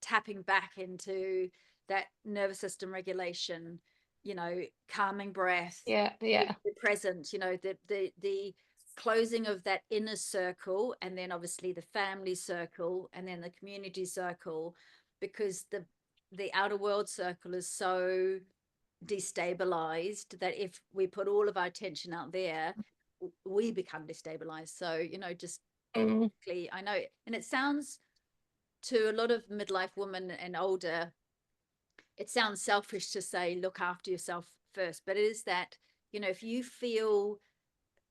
tapping back into that nervous system regulation, you know, calming breath, Yeah, yeah. the present, you know, the closing of that inner circle, and then obviously the family circle, and then the community circle, because the outer world circle is so destabilized that if we put all of our attention out there, we become destabilized. So, you know, just Mm. I know, and it sounds to a lot of midlife women and older, it sounds selfish to say look after yourself first, but it is that, you know, if you feel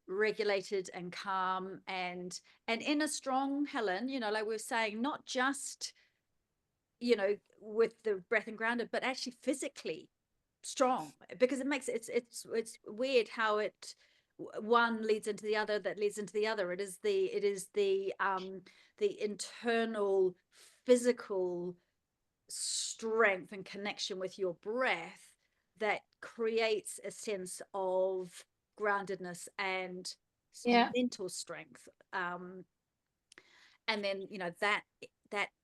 regulated and calm and in a strong, Helen, you know, like we were saying, not just, you know, with the breath and grounded, but actually physically strong, because it makes it's weird how it one leads into the other, that leads into the other. It is the internal physical strength and connection with your breath that creates a sense of groundedness and Yeah, mental strength. And then, you know, that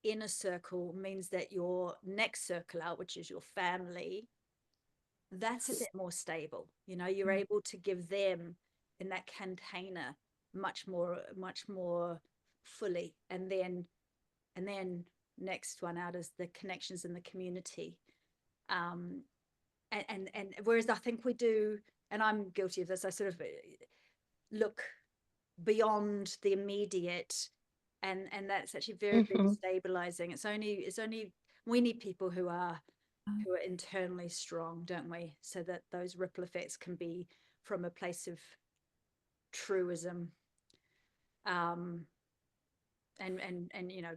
inner circle means that your next circle out, which is your family, that's a bit more stable. You know, you're able to give them in that container much more fully. And then next one out is the connections in the community. And whereas I think we do, and I'm guilty of this, I sort of look beyond the immediate, and that's actually very hmm, destabilizing. It's only we need people who are internally strong, don't we? So that those ripple effects can be from a place of truism, um, and you know,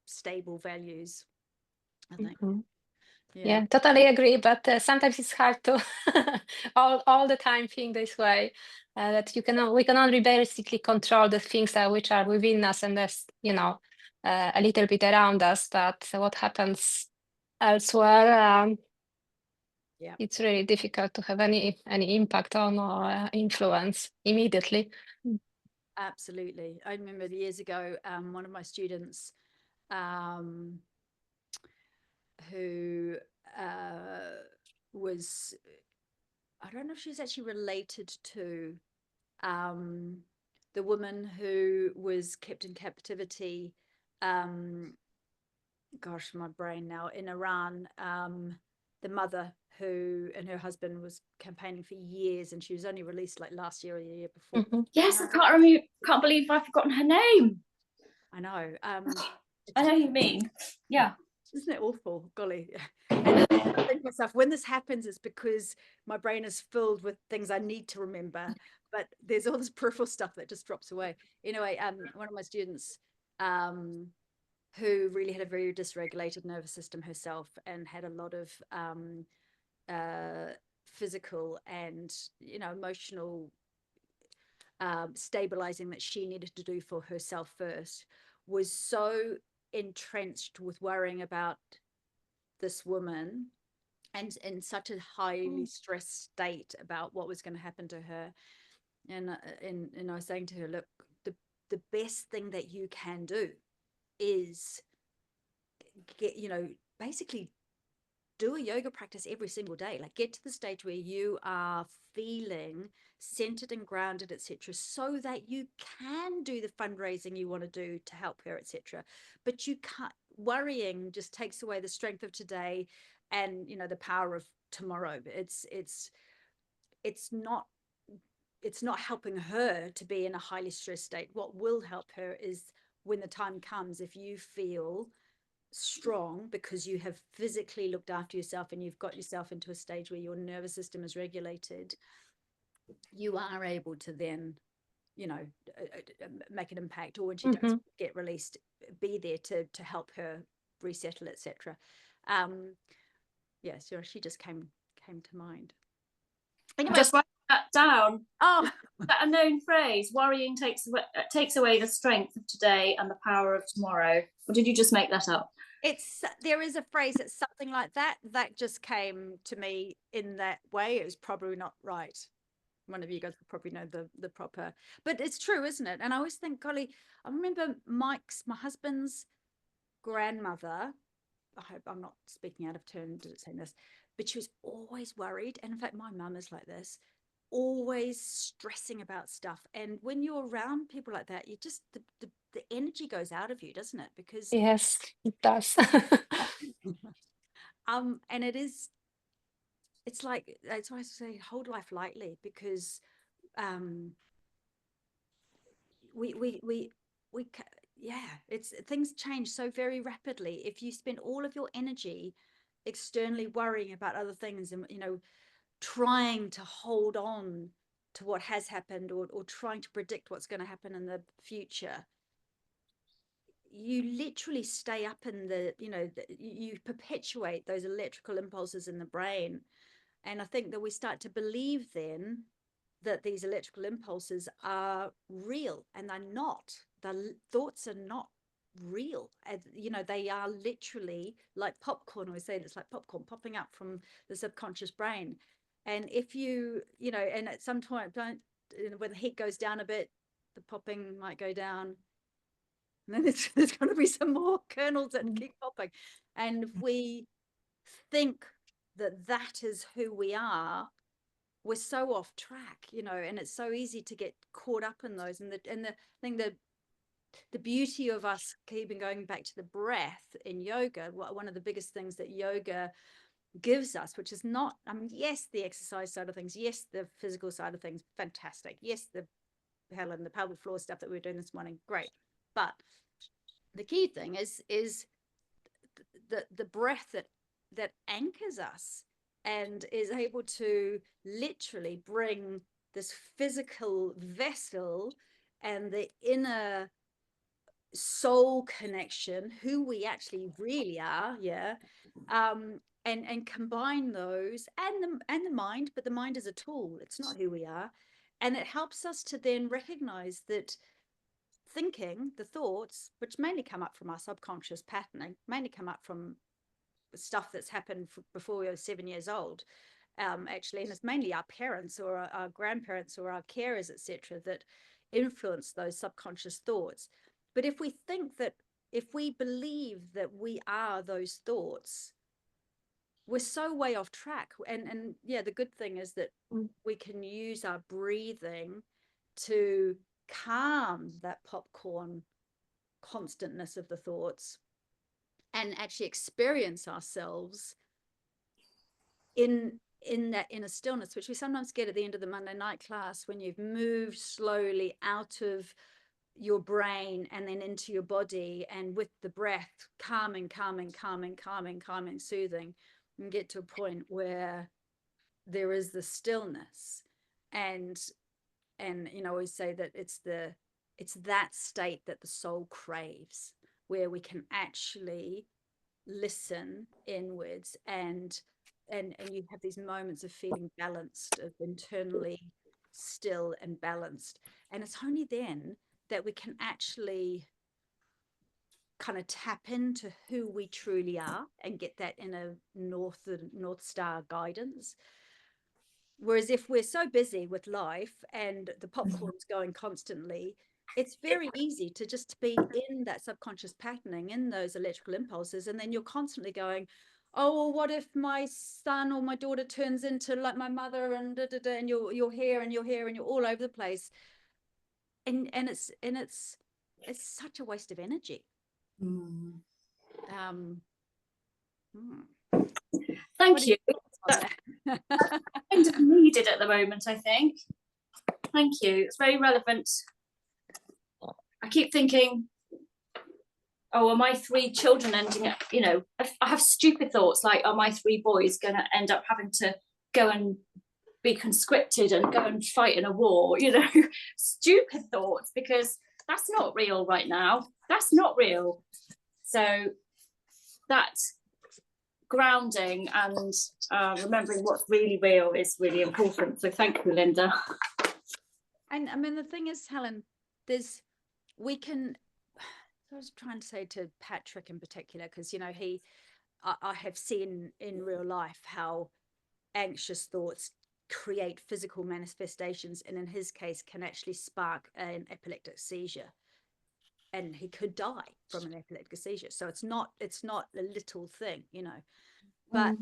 stable values, I think. hmm. Yeah, Yeah, totally agree. But sometimes it's hard to all the time think this way. That we can only basically control the things that which are within us and that's a little bit around us. But what happens elsewhere, yeah, it's really difficult to have any impact on or influence immediately. Mm. absolutely. I remember years ago, one of my students, um, who was, I don't know if she was actually related to um, the woman who was kept in captivity. Um, gosh, my brain now, in Iran. The mother who and her husband was campaigning for years, and she was only released like last year or the year before. Mhm. Yes, I can't remember. Can't believe I've forgotten her name. I know. I know who you mean. Yeah. Isn't it awful? Golly. And I think to myself, when this happens, it's because my brain is filled with things I need to remember, but there's all this peripheral stuff that just drops away. Anyway, one of my students, who really had a very dysregulated nervous system herself and had a lot of uh, physical and, you know, emotional stabilizing that she needed to do for herself first, was so entrenched with worrying about this woman and in such a highly stressed state about what was going to happen to her. And I was saying to her, look, the best thing that you can do is get, you know, basically do a yoga practice every single day. Like, get to the stage where you are feeling centered and grounded, etc., so that you can do the fundraising you want to do to help her, etc. But you can't. Worrying just takes away the strength of today, and, you know, the power of tomorrow. It's not it's not helping her to be in a highly stressed state. What will help her is when the time comes, if you feel strong because you have physically looked after yourself and you've got yourself into a stage where your nervous system is regulated, you are able to then, you know, make an impact, or when she does Mhm. get released, be there to help her resettle, etc. um yeah, so she just came to mind. Anyway, Just write that down. oh, Is that a known phrase? Worrying takes away the strength of today and the power of tomorrow. Or did you just make that up? there is a phrase that's something like that just came to me in that way. It was probably not right. One of you guys will probably know the proper, but it's true, isn't it? And I always think, golly, I remember my husband's grandmother I hope I'm not speaking out of turn saying this, but she was always worried. And in fact, my mum is like this, always stressing about stuff. And when you're around people like that, you just, the energy goes out of you, doesn't it? Because Yes, it does. and it's like, that's why I say hold life lightly, because yeah, it's, things change so very rapidly. If you spend all of your energy externally worrying about other things, and trying to hold on to what has happened, or trying to predict what's going to happen in the future, you literally stay up in you perpetuate those electrical impulses in the brain. And I think that we start to believe then that these electrical impulses are real, and they're not. The thoughts are not real. They are literally like popcorn. We say it's like popcorn popping up from the subconscious brain. And if and at some point, when the heat goes down a bit, the popping might go down, and then there's going to be some more kernels that keep popping. And if we think that that is who we are, we're so off track, and it's so easy to get caught up in those. And the thing, the beauty of us keeping going back to the breath in yoga, one of the biggest things that yoga gives us, which is not, yes, the exercise side of things, yes, the physical side of things, fantastic, yes, the pelvic floor stuff that we were doing this morning, great, but the key thing is the breath that anchors us and is able to literally bring this physical vessel and the inner soul connection, who we actually really are, and combine those and the mind. But the mind is a tool, it's not who we are. And it helps us to then recognize that thinking, the thoughts, which mainly come up from our subconscious patterning, mainly come up from stuff that's happened before we were 7 years old, actually, and it's mainly our parents or our grandparents or our carers, etc., that influence those subconscious thoughts. But if we believe that we are those thoughts, we're so way off track. And yeah, the good thing is that we can use our breathing to calm that popcorn constantness of the thoughts, and actually experience ourselves in that inner stillness, which we sometimes get at the end of the Monday night class, when you've moved slowly out of your brain and then into your body, and with the breath calming, soothing, and get to a point where there is the stillness. And we say that it's that state that the soul craves, where we can actually listen inwards, and you have these moments of feeling balanced, of internally still and balanced. And it's only then that we can actually kind of tap into who we truly are and get that inner North Star guidance. Whereas if we're so busy with life and the popcorn's going constantly, it's very easy to just be in that subconscious patterning, in those electrical impulses. And then you're constantly going, oh, well, what if my son or my daughter turns into like my mother, and and you're here and you're all over the place. And it's such a waste of energy. Thank you. That's kind of needed at the moment, I think. Thank you. It's very relevant. I keep thinking, oh, are my 3 children ending up, I have stupid thoughts like, are my 3 boys going to end up having to go and be conscripted and go and fight in a war? Stupid thoughts, because that's not real right now. That's not real. So that grounding and remembering what's really real is really important. So thank you, Linda. And the thing is, Helen, I was trying to say to Patrick in particular, because I have seen in real life how anxious thoughts create physical manifestations, and in his case can actually spark an epileptic seizure. and he could die from an epileptic seizure. So it's not a little thing, you know. But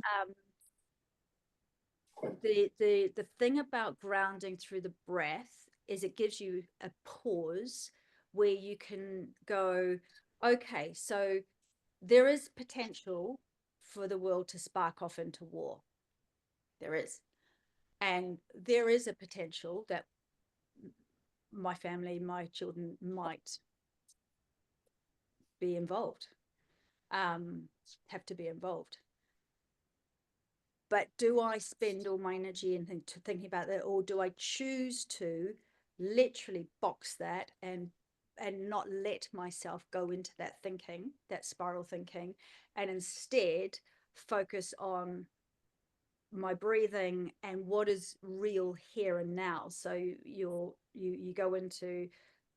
the thing about grounding through the breath is it gives you a pause where you can go, okay, so there is potential for the world to spark off into war. There is. And there is a potential that my family, my children might be involved, have to be involved. But do I spend all my energy in thinking about that, or do I choose to literally box that and not let myself go into that thinking, that spiral thinking, and instead focus on my breathing and what is real here and now? So you go into,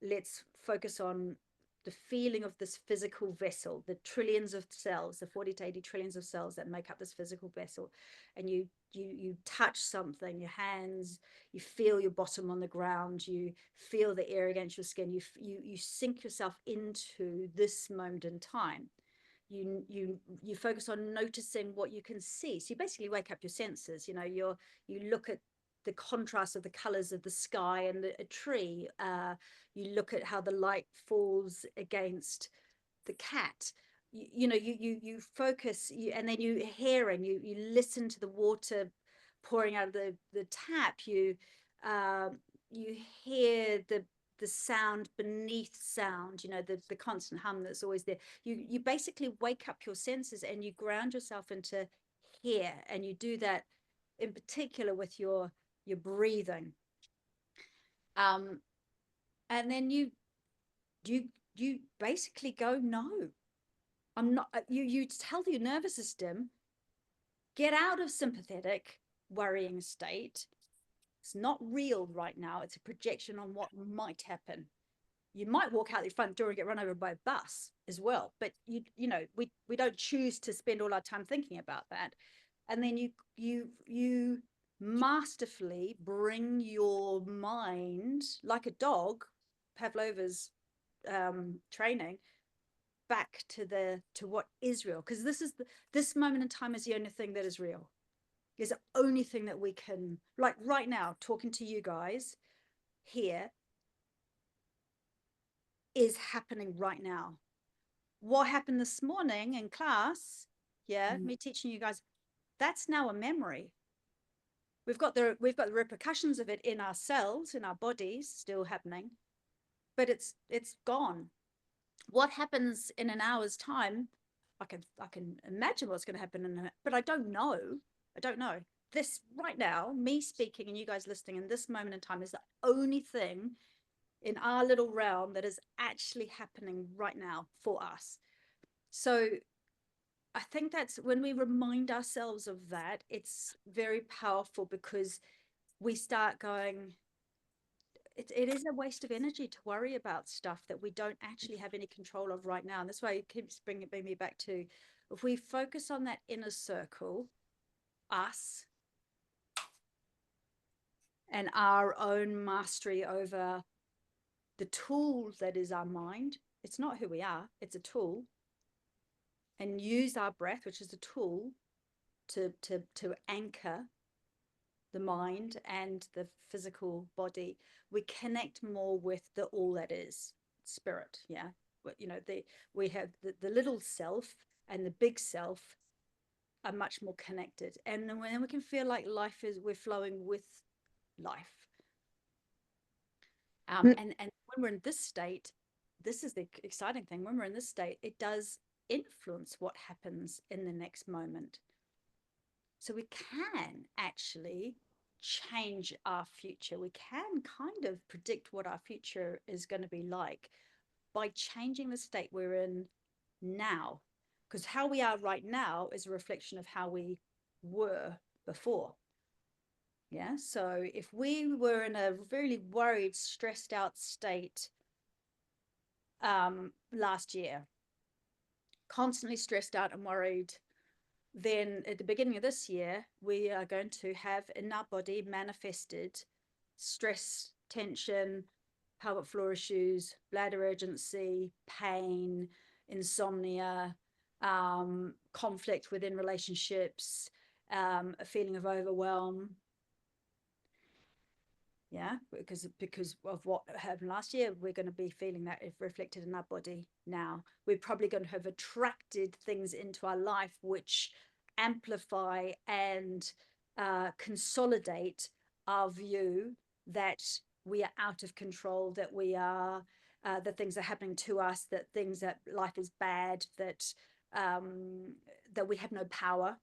let's focus on the feeling of this physical vessel, the trillions of cells, the 40 to 80 trillions of cells that make up this physical vessel, and you touch something, your hands, you feel your bottom on the ground, you feel the air against your skin, you sink yourself into this moment in time. You focus on noticing what you can see. So you basically wake up your senses. You know, you look at the contrast of the colors of the sky and a tree. You look at how the light falls against the cat. You focus, and then you hearing, you listen to the water pouring out of the tap. You hear the sound beneath sound, you know, the constant hum that's always there. You basically wake up your senses and you ground yourself into here, and you do that in particular with your breathing. And then you basically go, no, I'm not. You tell your nervous system, get out of sympathetic worrying state. It's not real right now. It's a projection on what might happen. You might walk out the front door and get run over by a bus as well, but you know, we don't choose to spend all our time thinking about that. And then you masterfully bring your mind, like a dog, Pavlova's training, back to what is real, because this moment in time is the only thing that is real. Is the only thing that we can, like right now, talking to you guys here, is happening right now. What happened this morning in class, me teaching you guys, that's now a memory. We've got the repercussions of it in our cells, in our bodies, still happening, but it's gone. What happens in an hour's time, I can imagine what's going to happen, but I don't know. This right now, me speaking and you guys listening in this moment in time, is the only thing in our little realm that is actually happening right now for us. So I think that's when we remind ourselves of that, it's very powerful, because we start going, it is a waste of energy to worry about stuff that we don't actually have any control of right now. And that's why it keeps bringing me back to, if we focus on that inner circle, us, and our own mastery over the tool that is our mind. It's not who we are, it's a tool. And use our breath, which is a tool, to anchor the mind and the physical body. We connect more with the all that is spirit. Yeah, you know, we have the little self and the big self are much more connected, and then we can feel like we're flowing with life. And when we're in this state, this is the exciting thing. When we're in this state, it does influence what happens in the next moment. So we can actually change our future. We can kind of predict what our future is going to be like by changing the state we're in now. Because how we are right now is a reflection of how we were before. Yeah. So if we were in a really worried, stressed out state last year, constantly stressed out and worried, then at the beginning of this year, we are going to have in our body manifested stress, tension, pelvic floor issues, bladder urgency, pain, insomnia, conflict within relationships, a feeling of overwhelm. Yeah, because of what happened last year, we're going to be feeling that if reflected in our body now. We're probably going to have attracted things into our life which amplify and consolidate our view that we are out of control, that we are that things are happening to us, that life is bad, that we have no power.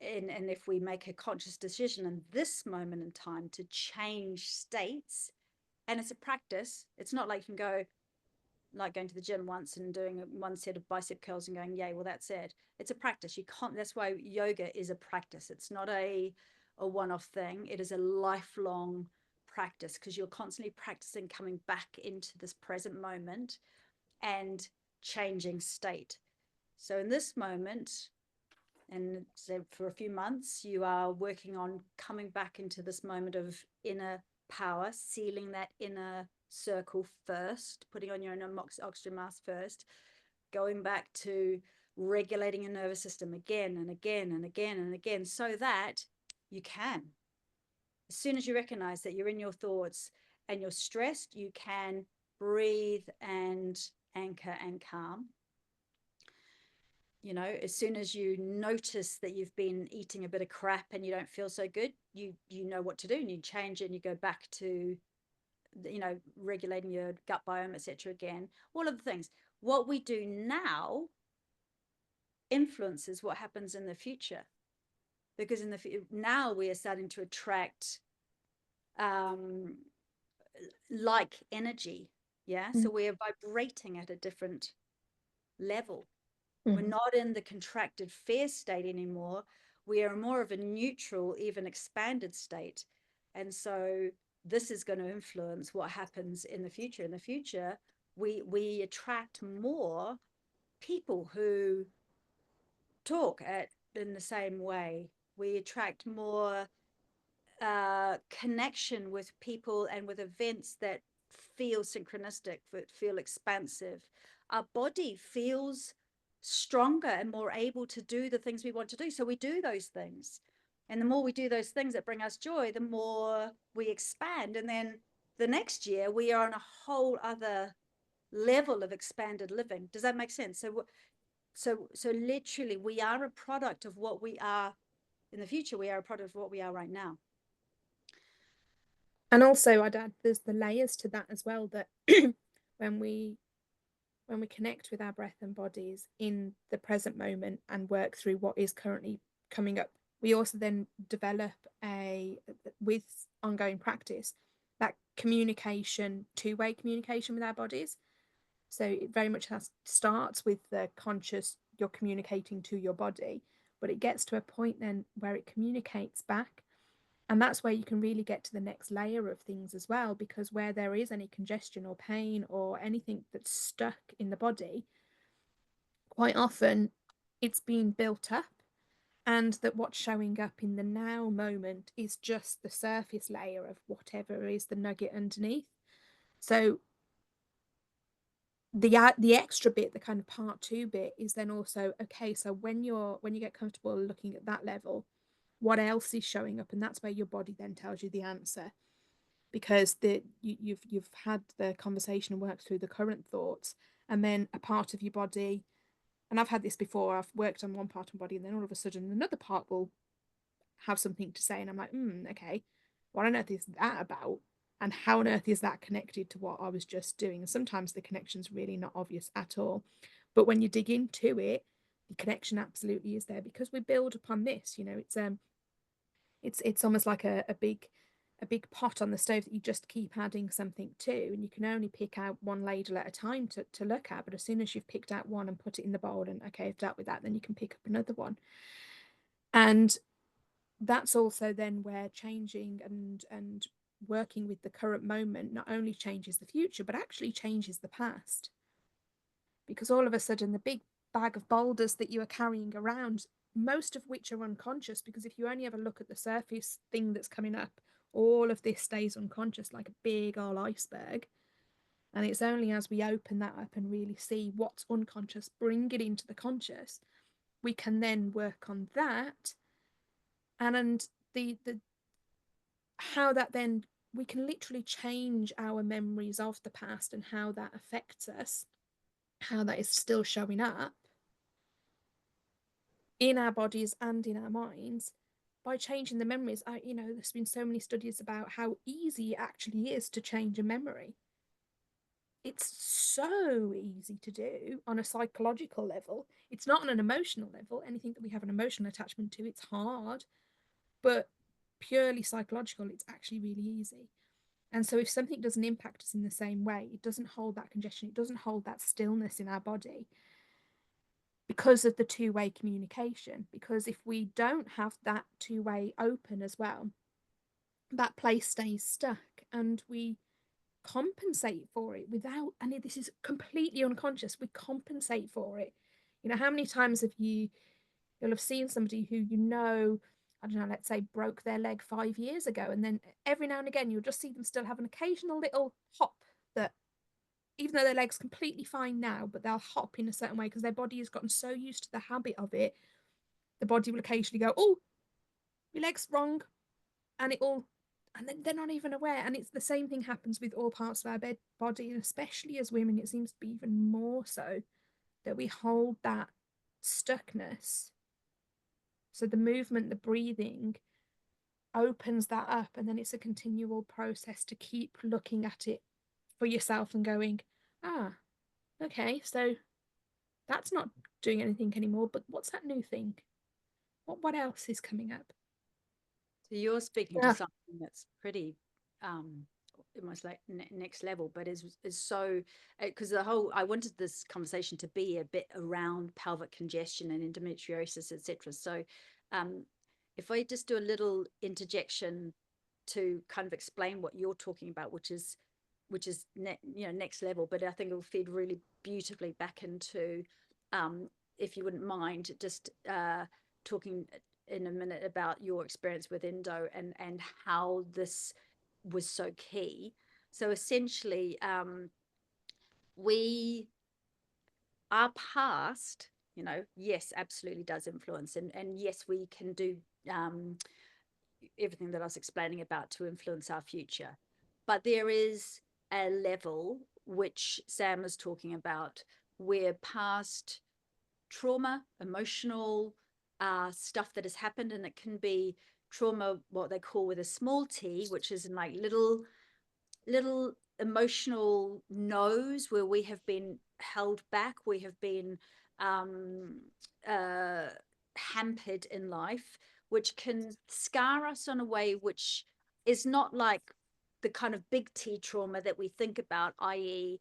And if we make a conscious decision in this moment in time to change states, and it's a practice, it's not like you can go like going to the gym once and doing one set of bicep curls and going, yay, well, that's it. It's a practice. You can't, that's why yoga is a practice. It's not a one-off thing. It is a lifelong practice, because you're constantly practicing coming back into this present moment and changing state. So in this moment, and so for a few months, you are working on coming back into this moment of inner power, sealing that inner circle first, putting on your own oxygen mask first, going back to regulating your nervous system again and again and again and again, so that you can. As soon as you recognize that you're in your thoughts and you're stressed, you can breathe and anchor and calm. You know, as soon as you notice that you've been eating a bit of crap and you don't feel so good, you know what to do, and you change it and you go back to, you know, regulating your gut biome, etc. again. All of the things. What we do now influences what happens in the future, because now we are starting to attract like energy. Yeah. So we are vibrating at a different level. We're not in the contracted fear state anymore. We are more of a neutral, even expanded state. And so this is going to influence what happens in the future. In the future, we attract more people who talk in the same way. We attract more connection with people and with events that feel synchronistic, that feel expansive. Our body feels stronger and more able to do the things we want to do. So we do those things. And the more we do those things that bring us joy, the more we expand. And then the next year, we are on a whole other level of expanded living. Does that make sense? So literally, we are a product of what we are in the future. We are a product of what we are right now. And also, I'd add, there's the layers to that as well, that when we connect with our breath and bodies in the present moment and work through what is currently coming up, we also then develop with ongoing practice, that communication, two-way communication with our bodies. So it very much starts with the conscious, you're communicating to your body, but it gets to a point then where it communicates back. And that's where you can really get to the next layer of things as well, because where there is any congestion or pain or anything that's stuck in the body, quite often it's been built up, and that what's showing up in the now moment is just the surface layer of whatever is the nugget underneath. So the extra bit, the kind of part 2 bit, is then also, okay, so when you get comfortable looking at that level, what else is showing up? And that's where your body then tells you the answer, because you've had the conversation and worked through the current thoughts, and then a part of your body, and I've had this before, I've worked on one part of my body and then all of a sudden another part will have something to say, and I'm like, okay, what on earth is that about? And how on earth is that connected to what I was just doing? And sometimes the connection's really not obvious at all. But when you dig into it, the connection absolutely is there, because we build upon this. You know, it's almost like a big pot on the stove that you just keep adding something to, and you can only pick out one ladle at a time to look at. But as soon as you've picked out one and put it in the bowl and, okay, I've dealt with that, then you can pick up another one. And that's also then where changing and working with the current moment not only changes the future, but actually changes the past. Because all of a sudden, the big bag of boulders that you are carrying around, most of which are unconscious, because if you only ever look at the surface thing that's coming up, all of this stays unconscious like a big old iceberg. And it's only as we open that up and really see what's unconscious, bring it into the conscious, we can then work on that. And the how that then, we can literally change our memories of the past and how that affects us, how that is still showing up in our bodies and in our minds by changing the memories. There's been so many studies about how easy it actually is to change a memory. It's so easy to do on a psychological level. It's not on an emotional level. Anything that we have an emotional attachment to, it's hard. But purely psychological, it's actually really easy. And so if something doesn't impact us in the same way, it doesn't hold that congestion, it doesn't hold that stillness in our body, because of the two-way communication. Because if we don't have that two-way open as well, that place stays stuck, and we compensate for it without, and this is completely unconscious, we compensate for it. How many times you'll have seen somebody who, I don't know, let's say broke their leg 5 years ago, and then every now and again you'll just see them still have an occasional little hop, that even though their leg's completely fine now, but they'll hop in a certain way because their body has gotten so used to the habit of it. The body will occasionally go, oh, your leg's wrong, and then they're not even aware. And it's the same thing happens with all parts of our body, and especially as women, it seems to be even more so, that we hold that stuckness. So the movement, the breathing opens that up, and then it's a continual process to keep looking at it for yourself and going, okay, so that's not doing anything anymore, but what's that new thing? What else is coming up? So you're speaking to something that's pretty almost like next level, but is so, because I wanted this conversation to be a bit around pelvic congestion and endometriosis, etc. So if I just do a little interjection to kind of explain what you're talking about, which is next level, but I think it will feed really beautifully back into, if you wouldn't mind just talking in a minute about your experience with endo and how this was so key. So essentially, our past, yes, absolutely does influence, and yes, we can do everything that I was explaining about to influence our future. But there is a level which Sam was talking about, where past trauma, emotional stuff that has happened, and it can be trauma, what they call with a small t, which is in like little emotional no's, where we have been held back, we have been hampered in life, which can scar us on a way which is not like the kind of big T trauma that we think about, i.e.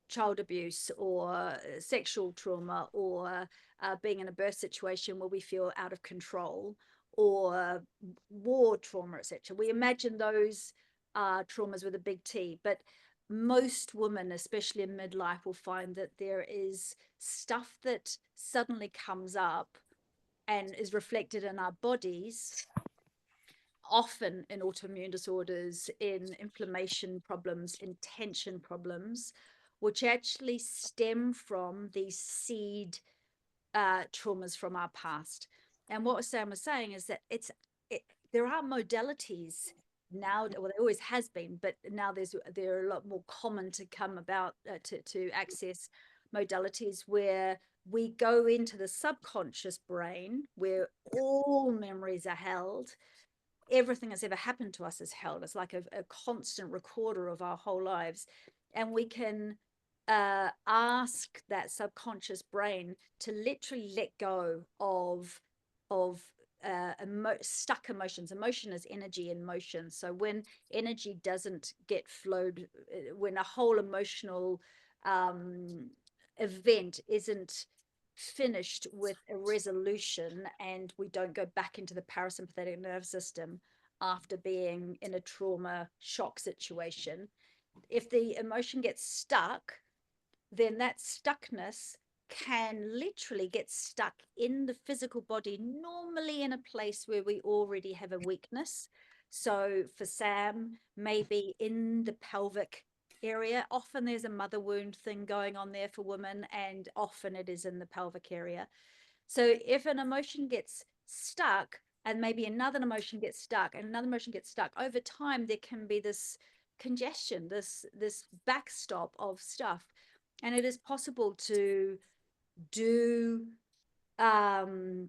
child abuse or sexual trauma, or being in a birth situation where we feel out of control, or war trauma, etc. We imagine those traumas with a big T, but most women, especially in midlife, will find that there is stuff that suddenly comes up and is reflected in our bodies, often in autoimmune disorders, in inflammation problems, in tension problems, which actually stem from these seed traumas from our past. And what Sam was saying is that there are modalities now, well, there always has been, but now there are a lot more common to come about, to access modalities where we go into the subconscious brain, where all memories are held. Everything that's ever happened to us is held. It's like a constant recorder of our whole lives. And we can ask that subconscious brain to literally let go of stuck emotions. Emotion is energy in motion. So when energy doesn't get flowed, when a whole emotional event isn't finished with a resolution, and we don't go back into the parasympathetic nervous system after being in a trauma shock situation, if the emotion gets stuck, then that stuckness can literally get stuck in the physical body, normally in a place where we already have a weakness. So for Sam, maybe in the pelvic area, often there's a mother wound thing going on there for women, and often it is in the pelvic area. So if an emotion gets stuck, and maybe another emotion gets stuck, and another emotion gets stuck, over time there can be this congestion, this backstop of stuff. And it is possible to do EFT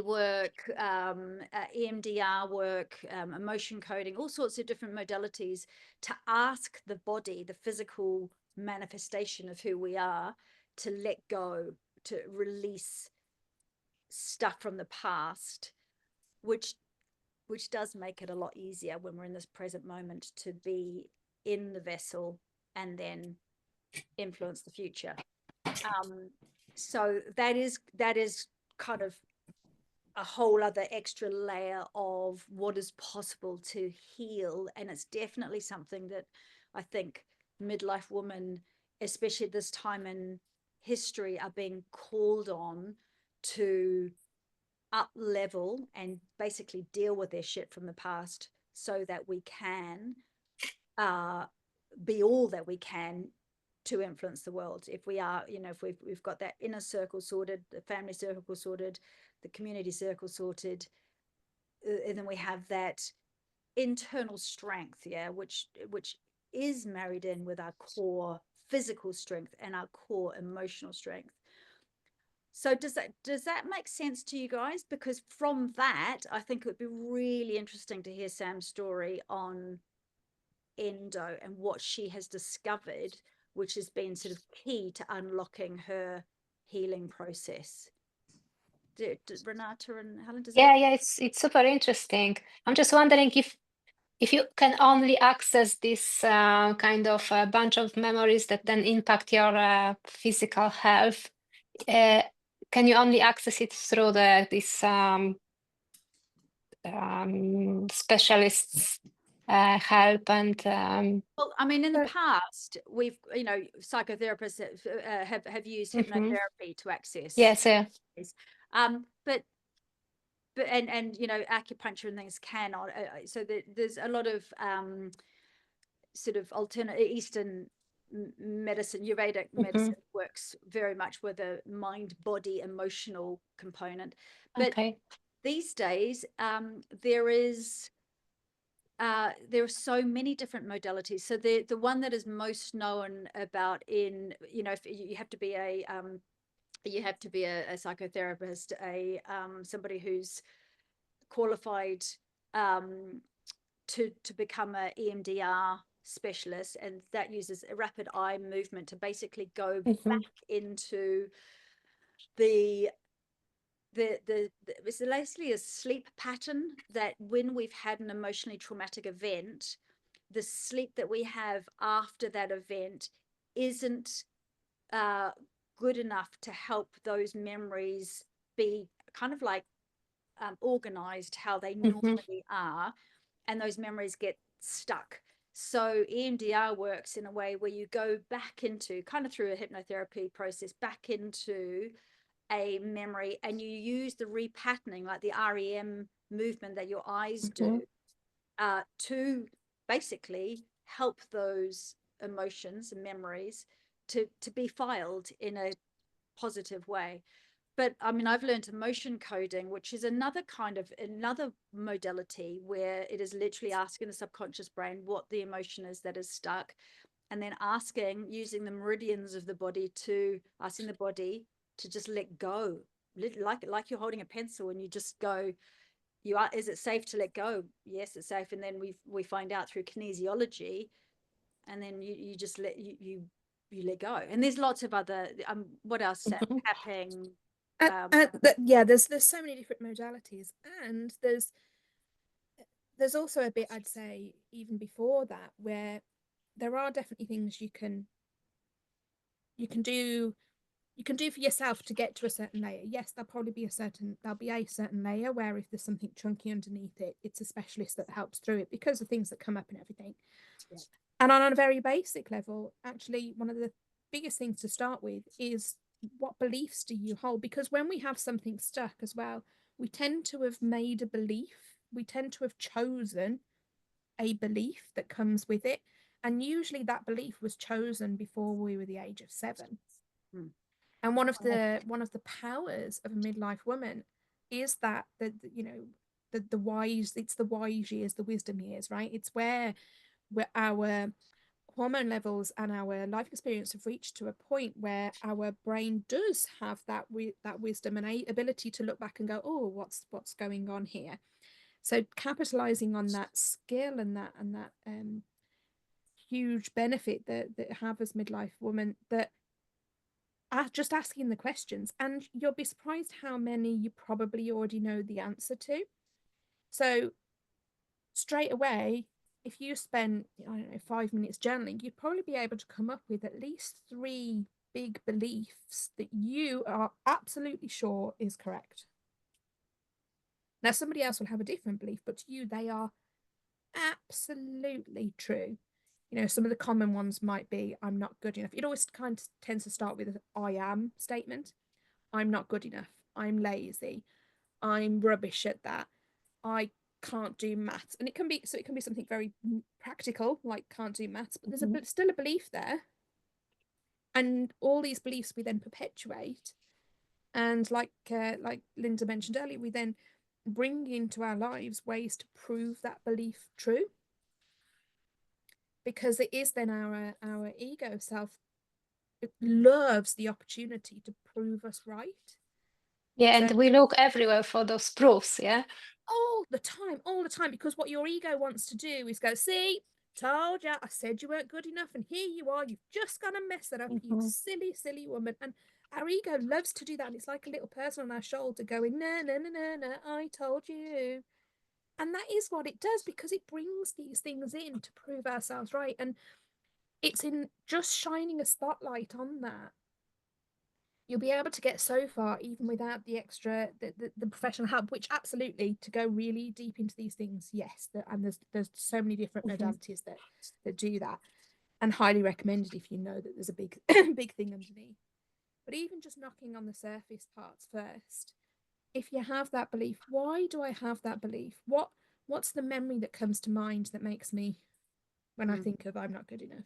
work, EMDR work, emotion coding, all sorts of different modalities to ask the body, the physical manifestation of who we are, to let go, to release stuff from the past, which does make it a lot easier when we're in this present moment to be in the vessel and then influence the future. So that is kind of a whole other extra layer of what is possible to heal. And it's definitely something that I think midlife women, especially at this time in history, are being called on to up level and basically deal with their shit from the past, so that we can be all that we can to influence the world. If we are, you know, if we've got that inner circle sorted, the family circle sorted, the community circle sorted, and then we have that internal strength, yeah, which is married in with our core physical strength and our core emotional strength. So does that make sense to you guys? Because from that, I think it would be really interesting to hear Sam's story on endo and what she has discovered, which has been sort of key to unlocking her healing process. Renata and Helen, does that? Yeah, it's super interesting. I'm just wondering if you can only access this kind of bunch of memories that then impact your physical health. Can you only access it through this specialists' help and well, I mean, in the past, we've, you know, psychotherapists have used hypnotherapy to access. Yes, yeah. But and you know, acupuncture and things cannot. So there's a lot of sort of alternate Eastern medicine, Ayurvedic medicine works very much with a mind, body, emotional component. But these days, there are so many different modalities. So the one that is most known about in, you know, if you have to be a psychotherapist, somebody who's qualified to become a EMDR specialist, and that uses a rapid eye movement to basically go back into it's basically a sleep pattern, that when we've had an emotionally traumatic event, the sleep that we have after that event isn't good enough to help those memories be kind of like organized how they normally are, and those memories get stuck. So EMDR works in a way where you go back into, kind of through a hypnotherapy process, back into a memory, and you use the repatterning, like the REM movement that your eyes do, to basically help those emotions and memories to be filed in a positive way. But I mean, I've learned emotion coding, which is another modality where it is literally asking the subconscious brain what the emotion is that is stuck, and then using the meridians of the body asking the body to just let go, like you're holding a pencil and you just go, is it safe to let go? Yes, it's safe. And then we find out through kinesiology, and then you just let you let go. And there's lots of other what else? Tapping. There's so many different modalities, and there's also a bit, I'd say, even before that, where there are definitely things you can do for yourself to get to a certain layer. Yes, there'll be a certain layer where if there's something chunky underneath it, it's a specialist that helps through it because of things that come up and everything. Yeah. And on a very basic level, actually, one of the biggest things to start with is, what beliefs do you hold? Because when we have something stuck as well, we tend to have made a belief we tend to have chosen a belief that comes with it, and usually that belief was chosen before we were the age of 7. And one of the powers of a midlife woman is that the wise, it's the wise years, the wisdom years, right? It's where our hormone levels and our life experience have reached to a point where our brain does have that wisdom and ability to look back and go, oh, what's going on here? So capitalizing on that skill and that huge benefit that have as midlife women, that are just asking the questions, and you'll be surprised how many you probably already know the answer to. So straight away, if you spend, I don't know, 5 minutes journaling, you'd probably be able to come up with at least 3 big beliefs that you are absolutely sure is correct. Now, somebody else will have a different belief, but to you, they are absolutely true. You know, some of the common ones might be, I'm not good enough. It always kind of tends to start with an I am statement. I'm not good enough. I'm lazy. I'm rubbish at that. I can't do maths. And it can be something very practical, like can't do maths, but there's still a belief there. And all these beliefs we then perpetuate. And like Linda mentioned earlier, we then bring into our lives ways to prove that belief true. Because it is then our ego self, it loves the opportunity to prove us right. Yeah, and we look everywhere for those proofs, yeah? All the time, because what your ego wants to do is go, see, told you, I said you weren't good enough, and here you are, you've just gonna mess it up, you silly woman. And our ego loves to do that, and it's like a little person on our shoulder going, no, I told you. And that is what it does, because it brings these things in to prove ourselves right. And it's in just shining a spotlight on that, you'll be able to get so far even without the extra the professional help, which absolutely, to go really deep into these things, yes, and there's so many different modalities that do that, and highly recommended if you know that there's a big big thing underneath. But even just knocking on the surface parts first, if you have that belief, why do I have that belief? What's the memory that comes to mind that makes me, when I think of I'm not good enough?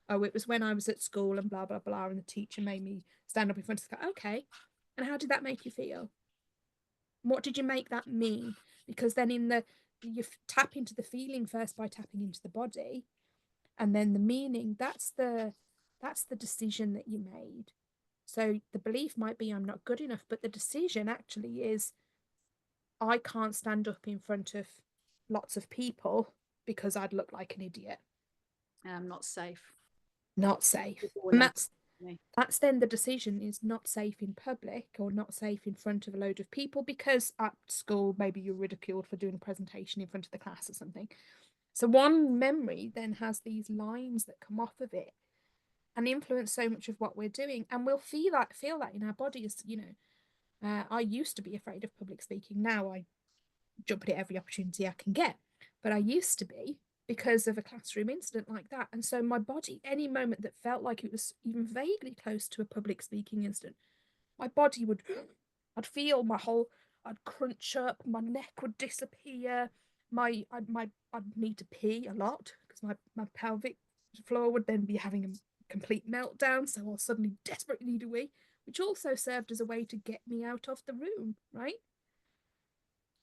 Oh, it was when I was at school and blah, blah, blah, and the teacher made me stand up in front of the class. Okay. And how did that make you feel? What did you make that mean? Because then you tap into the feeling first by tapping into the body, and then the meaning, that's the decision that you made. So the belief might be I'm not good enough, but the decision actually is I can't stand up in front of lots of people because I'd look like an idiot. I'm not safe. Not safe. And that's then the decision is not safe in public or not safe in front of a load of people, because at school maybe you're ridiculed for doing a presentation in front of the class or something. So one memory then has these lines that come off of it and influence so much of what we're doing, and we'll feel that in our bodies. You know, I used to be afraid of public speaking. Now I jump at it every opportunity I can get, but I used to be, because of a classroom incident like that. And so my body, any moment that felt like it was even vaguely close to a public speaking incident, my body I'd feel I'd crunch up, my neck would disappear, I'd need to pee a lot because my pelvic floor would then be having a complete meltdown. So I'll suddenly desperately need a wee, which also served as a way to get me out of the room, right?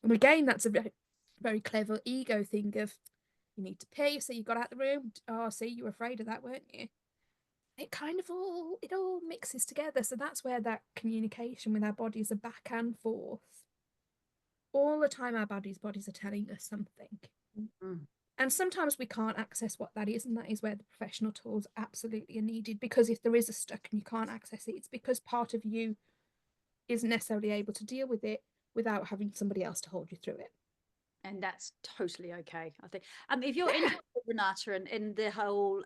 And again, that's a very, very clever ego thing of, you need to pee, so you got out the room. Oh, see, you were afraid of that, weren't you? It all mixes together. So that's where that communication with our bodies are back and forth. All the time our bodies are telling us something. And sometimes we can't access what that is, and that is where the professional tools absolutely are needed, because if there is a stuck and you can't access it, it's because part of you isn't necessarily able to deal with it without having somebody else to hold you through it. And that's totally okay, I think. If you're interested, Renata, in the whole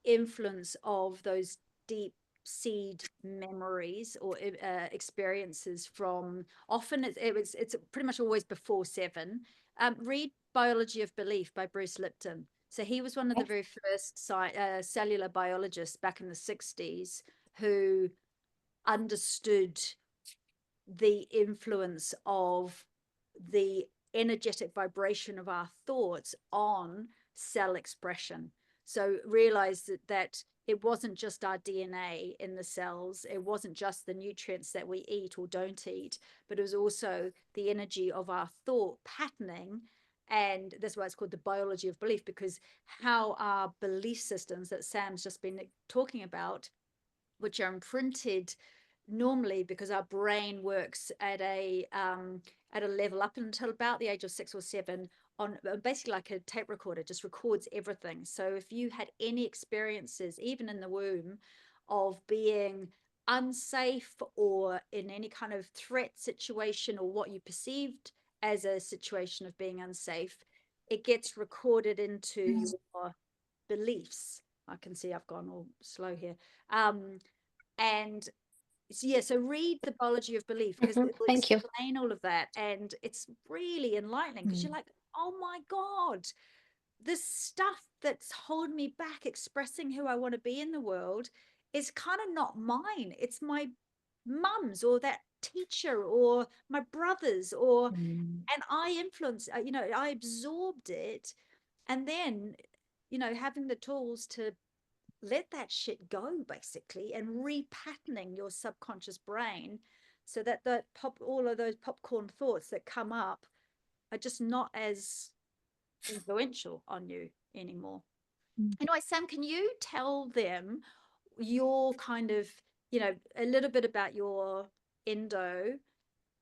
influence of those deep seed memories or experiences from, often it's pretty much always before 7. Read Biology of Belief by Bruce Lipton. So he was one of the very first cellular biologists back in the 60s who understood the influence of the energetic vibration of our thoughts on cell expression. So realize that it wasn't just our DNA in the cells, it wasn't just the nutrients that we eat or don't eat, but it was also the energy of our thought patterning. And that's why it's called the biology of belief, because how our belief systems that Sam's just been talking about, which are imprinted normally because our brain works at a level up until about the age of 6 or 7 on basically like a tape recorder, just records everything. So if you had any experiences, even in the womb, of being unsafe or in any kind of threat situation, or what you perceived as a situation of being unsafe, it gets recorded into your beliefs. I can see I've gone all slow here. And so, yeah, so read the biology of belief, because it will Thank you. explain all of that, and it's really enlightening, because you're like, oh my God, this stuff that's holding me back expressing who I want to be in the world is kind of not mine. It's my mum's, or that teacher, or my brother's, or and I influenced, I absorbed it. And then, having the tools to let that shit go, basically, and repatterning your subconscious brain so that all of those popcorn thoughts that come up are just not as influential on you anymore. Anyway, Sam, can you tell them your kind of, a little bit about your endo,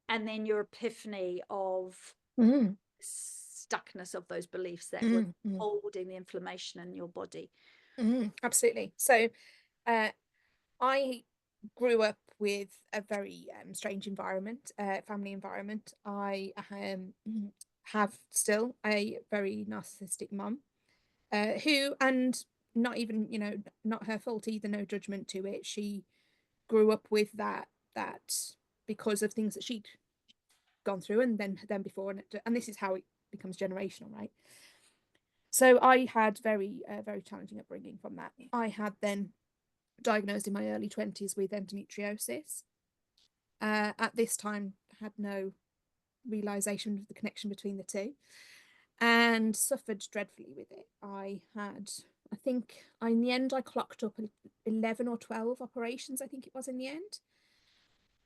and then your epiphany of stuckness of those beliefs that were holding the inflammation in your body? Absolutely. So I grew up with a very strange environment, family environment. I have still a very narcissistic mum, who, and not even, not her fault either, no judgment to it. She grew up with that because of things that she'd gone through, and then before, and this is how it becomes generational, right? So I had very challenging upbringing from that. I had then diagnosed in my early 20s with endometriosis. At this time, I had no realization of the connection between the two, and suffered dreadfully with it. I think in the end, I clocked up 11 or 12 operations, I think it was in the end.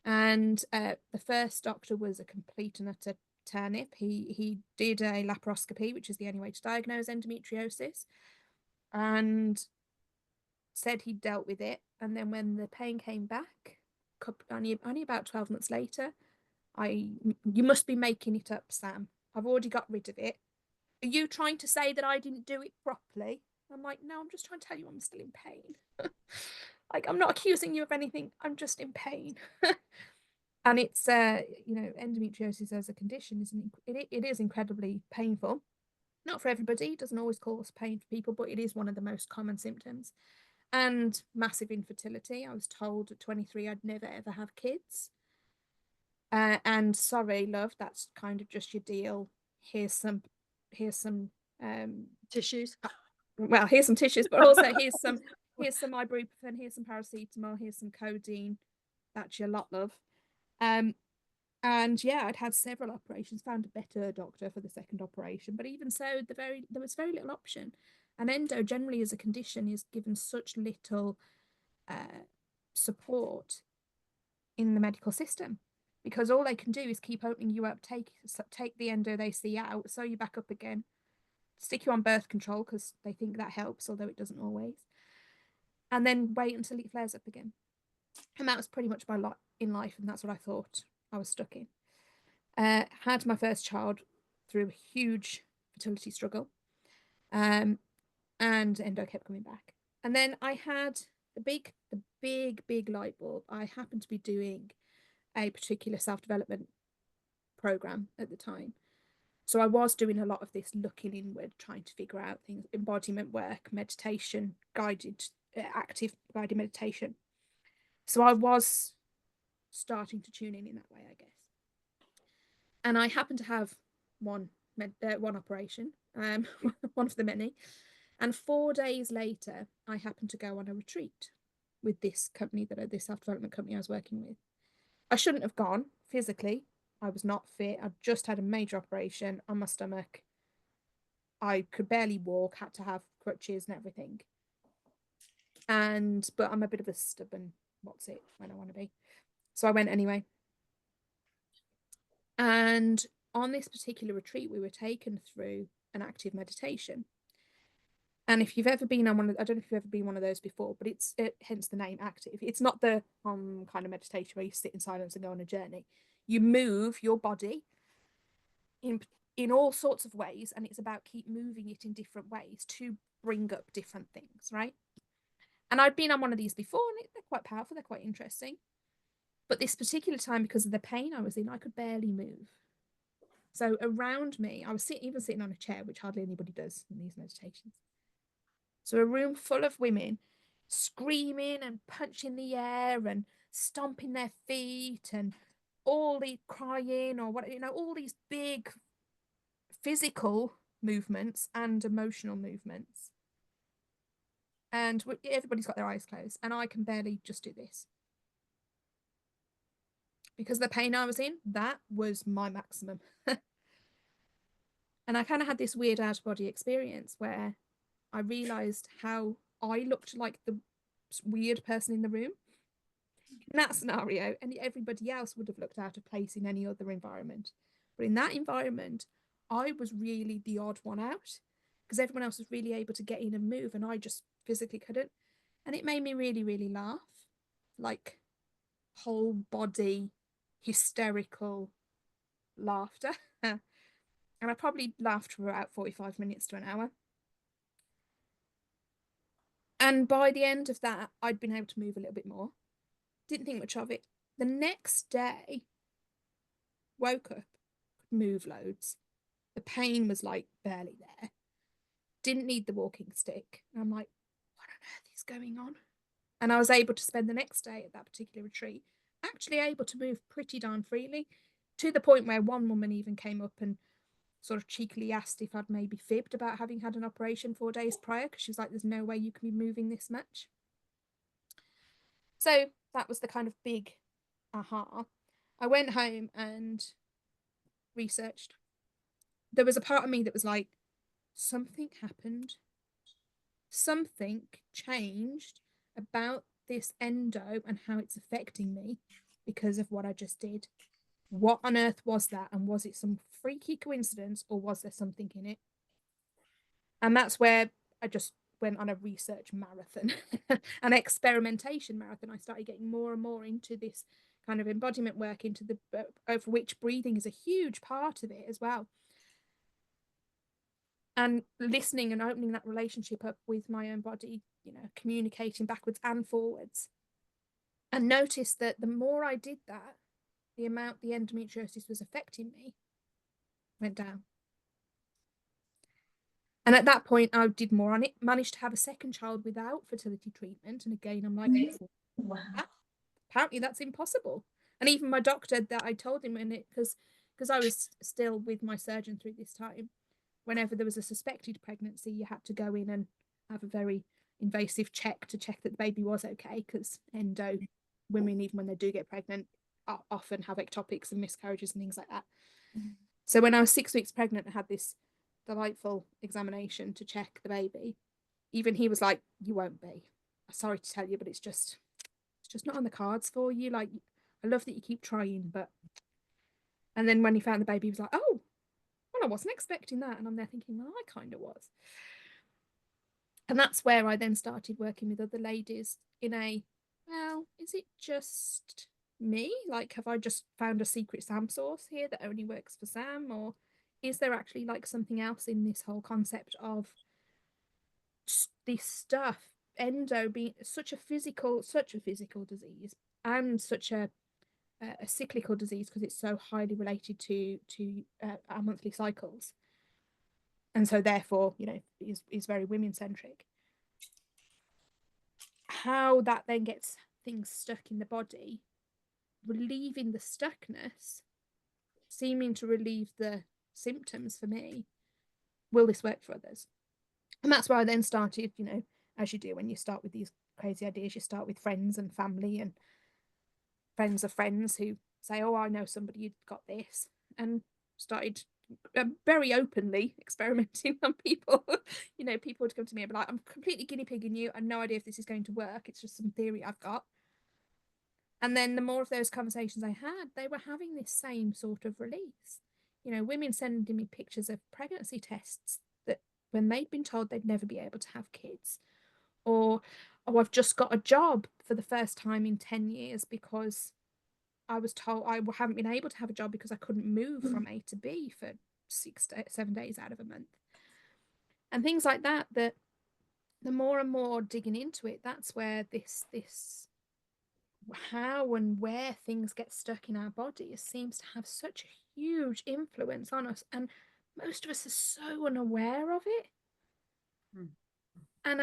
And the first doctor was a complete and utter turnip. He did a laparoscopy, which is the only way to diagnose endometriosis, and said he dealt with it. And then when the pain came back, only about 12 months later, you must be making it up, Sam. I've already got rid of it. Are you trying to say that I didn't do it properly? I'm like, no, I'm just trying to tell you I'm still in pain. Like, I'm not accusing you of anything. I'm just in pain. And it's, endometriosis as a condition it is incredibly painful. Not for everybody. It doesn't always cause pain for people, but it is one of the most common symptoms. And massive infertility. I was told at 23 I'd never ever have kids. And sorry, love, that's kind of just your deal. Here's some Tissues. Well, here's some tissues, but also here's some ibuprofen, here's some paracetamol, here's some codeine. That's your lot, love. And yeah, I'd had several operations, found a better doctor for the second operation, but even so, there was very little option. And endo generally as a condition is given such little support in the medical system, because all they can do is keep opening you up, take the endo they see out, sew you back up again, stick you on birth control because they think that helps, although it doesn't always, and then wait until it flares up again. And that was pretty much my lot in life, and that's what I thought I was stuck in. Had my first child through a huge fertility struggle, and endo kept coming back. And then I had the big light bulb. I happened to be doing a particular self-development program at the time, so I was doing a lot of this looking inward, trying to figure out things, embodiment work, meditation, active guided meditation. So I was starting to tune in that way, I guess. And I happened to have one operation, one of the many. And 4 days later, I happened to go on a retreat with this company, this self-development company I was working with. I shouldn't have gone physically. I was not fit. I'd just had a major operation on my stomach. I could barely walk, had to have crutches and everything. But I'm a bit of a stubborn what's it when I want to be. So I went anyway. And on this particular retreat, we were taken through an active meditation. And if you've ever been on one of, I don't know if you've ever been one of those before, but hence the name active. It's not the kind of meditation where you sit in silence and go on a journey. You move your body in all sorts of ways, and it's about keep moving it in different ways to bring up different things, right? And I'd been on one of these before, and they're quite powerful, they're quite interesting. But this particular time, because of the pain I was in, I could barely move. So around me, I was even sitting on a chair, which hardly anybody does in these meditations. So a room full of women screaming and punching the air and stomping their feet and all the crying or what, all these big physical movements and emotional movements. And everybody's got their eyes closed, and I can barely just do this. Because the pain I was in, that was my maximum. And I kind of had this weird out-of-body experience where I realised how I looked like the weird person in the room in that scenario, and everybody else would have looked out of place in any other environment. But in that environment, I was really the odd one out because everyone else was really able to get in and move, and I just physically couldn't. And it made me really, really laugh, like whole body hysterical laughter. And I probably laughed for about 45 minutes to an hour. And by the end of that, I'd been able to move a little bit more. Didn't think much of it. The next day, woke up, could move loads. The pain was like barely there. Didn't need the walking stick. And I'm like, what on earth is going on? And I was able to spend the next day at that particular retreat, actually able to move pretty darn freely, to the point where one woman even came up and sort of cheekily asked if I'd maybe fibbed about having had an operation 4 days prior, because she was like, there's no way you can be moving this much. So that was the kind of big aha. I went home and researched. There was a part of me that was like, something happened. Something changed about this endo and how it's affecting me because of what I just did. What on earth was that? And was it some freaky coincidence, or was there something in it? And that's where I just went on a research marathon, an experimentation marathon. I started getting more and more into this kind of embodiment work, into the of which breathing is a huge part of it as well. And listening and opening that relationship up with my own body, communicating backwards and forwards. And noticed that the more I did that, the amount the endometriosis was affecting me went down. And at that point, I did more on it, managed to have a second child without fertility treatment. And again, I'm like, wow, apparently that's impossible. And even my doctor, that I told him, in it, because I was still with my surgeon through this time, whenever there was a suspected pregnancy, you had to go in and have a very invasive check to check that the baby was okay, because endo women, even when they do get pregnant, often have ectopics and miscarriages and things like that. So when I was 6 weeks pregnant, I had this delightful examination to check the baby. Even he was like, you won't be. I'm sorry to tell you, but it's just not on the cards for you. Like, I love that you keep trying, but... And then when he found the baby, he was like, oh, well, I wasn't expecting that. And I'm there thinking, well, I kind of was. And that's where I then started working with other ladies in well, is it just me? Like, have I just found a secret SAM source here that only works for SAM? Or is there actually like something else in this whole concept of this stuff, endo being such a physical disease, and such a cyclical disease, because it's so highly related to our monthly cycles, and so therefore is very women centric. How that then gets things stuck in the body, relieving the stuckness, seeming to relieve the symptoms for me. Will this work for others? And that's where I then started, as you do when you start with these crazy ideas, you start with friends and family and friends of friends who say, oh, I know somebody who'd got this, and started very openly experimenting on people. You know, people would come to me and be like, I'm completely guinea pigging you. I have no idea if this is going to work. It's just some theory I've got. And then the more of those conversations I had, they were having this same sort of release. You know, women sending me pictures of pregnancy tests that when they'd been told they'd never be able to have kids, or, oh, I've just got a job for the first time in 10 years because I was told I haven't been able to have a job because I couldn't move from A to B for 7 days out of a month. And things like that, that the more and more digging into it, that's where this how and where things get stuck in our body seems to have such a huge influence on us. And most of us are so unaware of it. Mm. And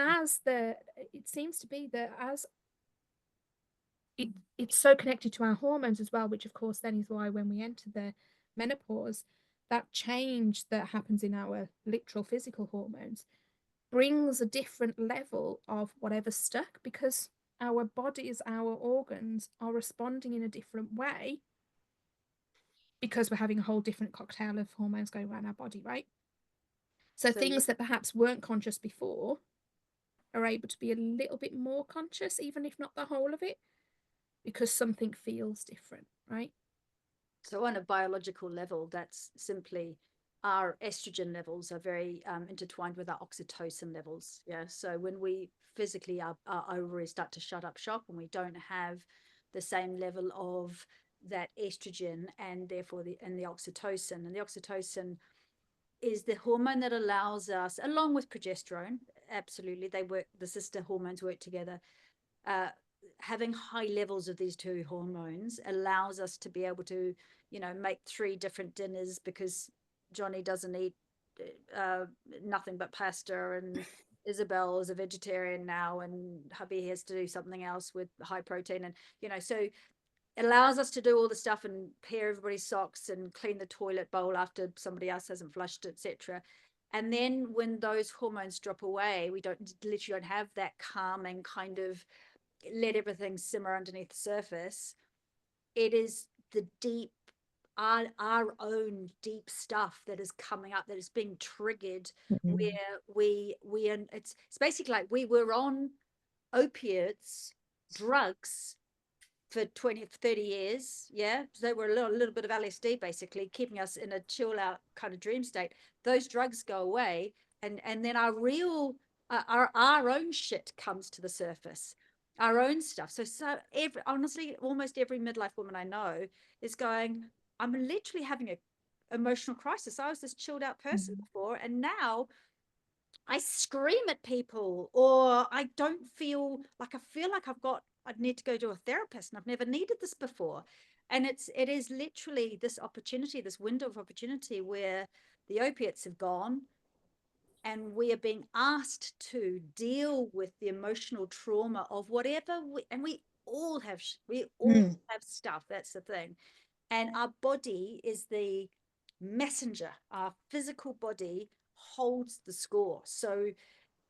it seems to be that as it's so connected to our hormones as well, which of course then is why when we enter the menopause, that change that happens in our literal physical hormones brings a different level of whatever's stuck, because our bodies, our organs are responding in a different way because we're having a whole different cocktail of hormones going around our body, right? So things that perhaps weren't conscious before are able to be a little bit more conscious, even if not the whole of it, because something feels different, right? So on a biological level, that's simply our estrogen levels are very intertwined with our oxytocin levels. Yeah. So when we physically, our ovaries start to shut up shop and we don't have the same level of that estrogen and therefore the oxytocin. And the oxytocin is the hormone that allows us, along with progesterone, absolutely, they work, the sister hormones work together. Having high levels of these two hormones allows us to be able to, you know, make 3 different dinners because Johnny doesn't eat nothing but pasta, and Isabel is a vegetarian now, and hubby has to do something else with high protein, and you know, so it allows us to do all the stuff and pair everybody's socks and clean the toilet bowl after somebody else hasn't flushed, etc. And then when those hormones drop away, we literally don't have that calming kind of let everything simmer underneath the surface. It is the deep, our own deep stuff that is coming up, that is being triggered, where we it's basically like we were on opiates, drugs for 20, 30 years. Yeah. So they were a little bit of LSD, basically keeping us in a chill out kind of dream state. Those drugs go away. And then our real, our own shit comes to the surface, our own stuff. So honestly, almost every midlife woman I know is going, I'm literally having a emotional crisis. I was this chilled out person before, and now I scream at people, or I don't feel like I need to go to a therapist, and I've never needed this before. And it is literally this opportunity, this window of opportunity where the opiates have gone and we are being asked to deal with the emotional trauma of whatever we all have stuff. That's the thing. And our body is the messenger. Our physical body holds the score. So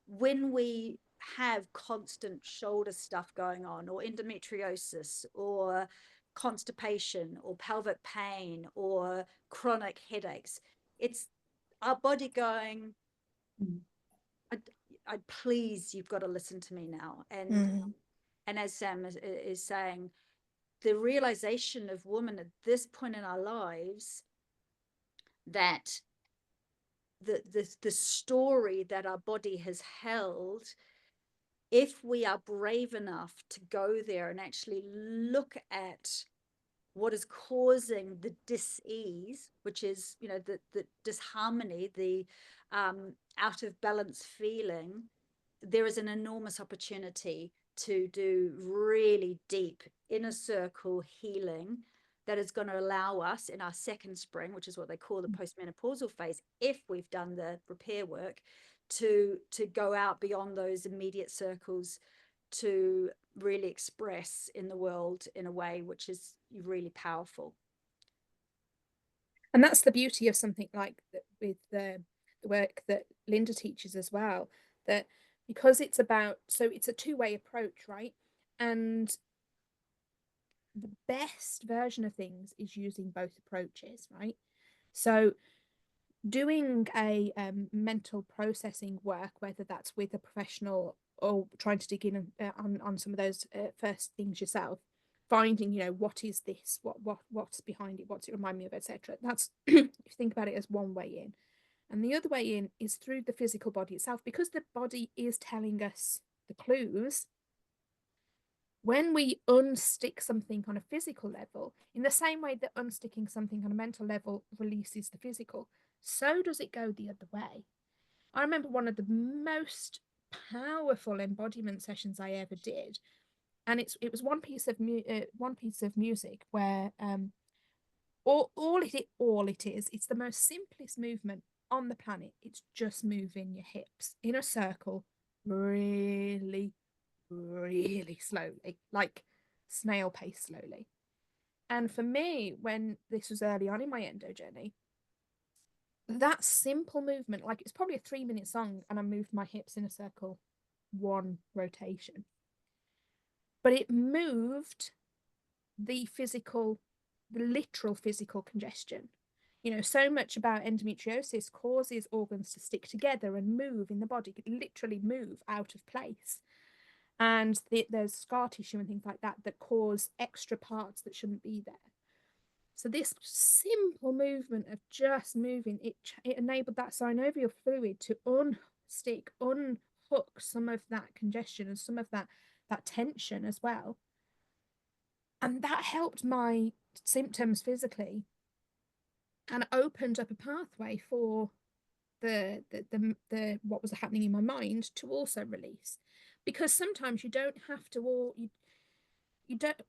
when we have constant shoulder stuff going on, or endometriosis, or constipation, or pelvic pain, or chronic headaches, it's our body going, I please, you've got to listen to me now. And as Sam is saying, the realization of women at this point in our lives that the story that our body has held, if we are brave enough to go there and actually look at what is causing the dis-ease, which is, you know, the disharmony, the out of balance feeling, there is an enormous opportunity to do really deep inner circle healing that is going to allow us in our second spring, which is what they call the postmenopausal phase, if we've done the repair work, to go out beyond those immediate circles, to really express in the world in a way which is really powerful. And that's the beauty of something like that, with the work that Linda teaches as well, that because it's about, so it's a two-way approach, right? And the best version of things is using both approaches, right? So doing a mental processing work, whether that's with a professional or trying to dig in on some of those first things yourself, finding, you know, what is this, what's behind it, what's it remind me of, etc. That's if you think about it as one way in. And the other way in is through the physical body itself, because the body is telling us the clues. When we unstick something on a physical level, in the same way that unsticking something on a mental level releases the physical, so does it go the other way. I remember one of the most powerful embodiment sessions I ever did, and it was one piece of music where all it is, it's the most simplest movement on the planet. It's just moving your hips in a circle really, really slowly, like snail pace slowly. And for me, when this was early on in my endo journey, that simple movement, like it's probably a 3-minute song, and I moved my hips in a circle, one rotation, but it moved the literal physical congestion. You know, so much about endometriosis causes organs to stick together and move in the body, literally move out of place. And there's scar tissue and things like that that cause extra parts that shouldn't be there. So this simple movement of just moving, it enabled that synovial fluid to unhook some of that congestion and some of that tension as well. And that helped my symptoms physically and opened up a pathway for the what was happening in my mind to also release. Because sometimes you don't have to, or you don't,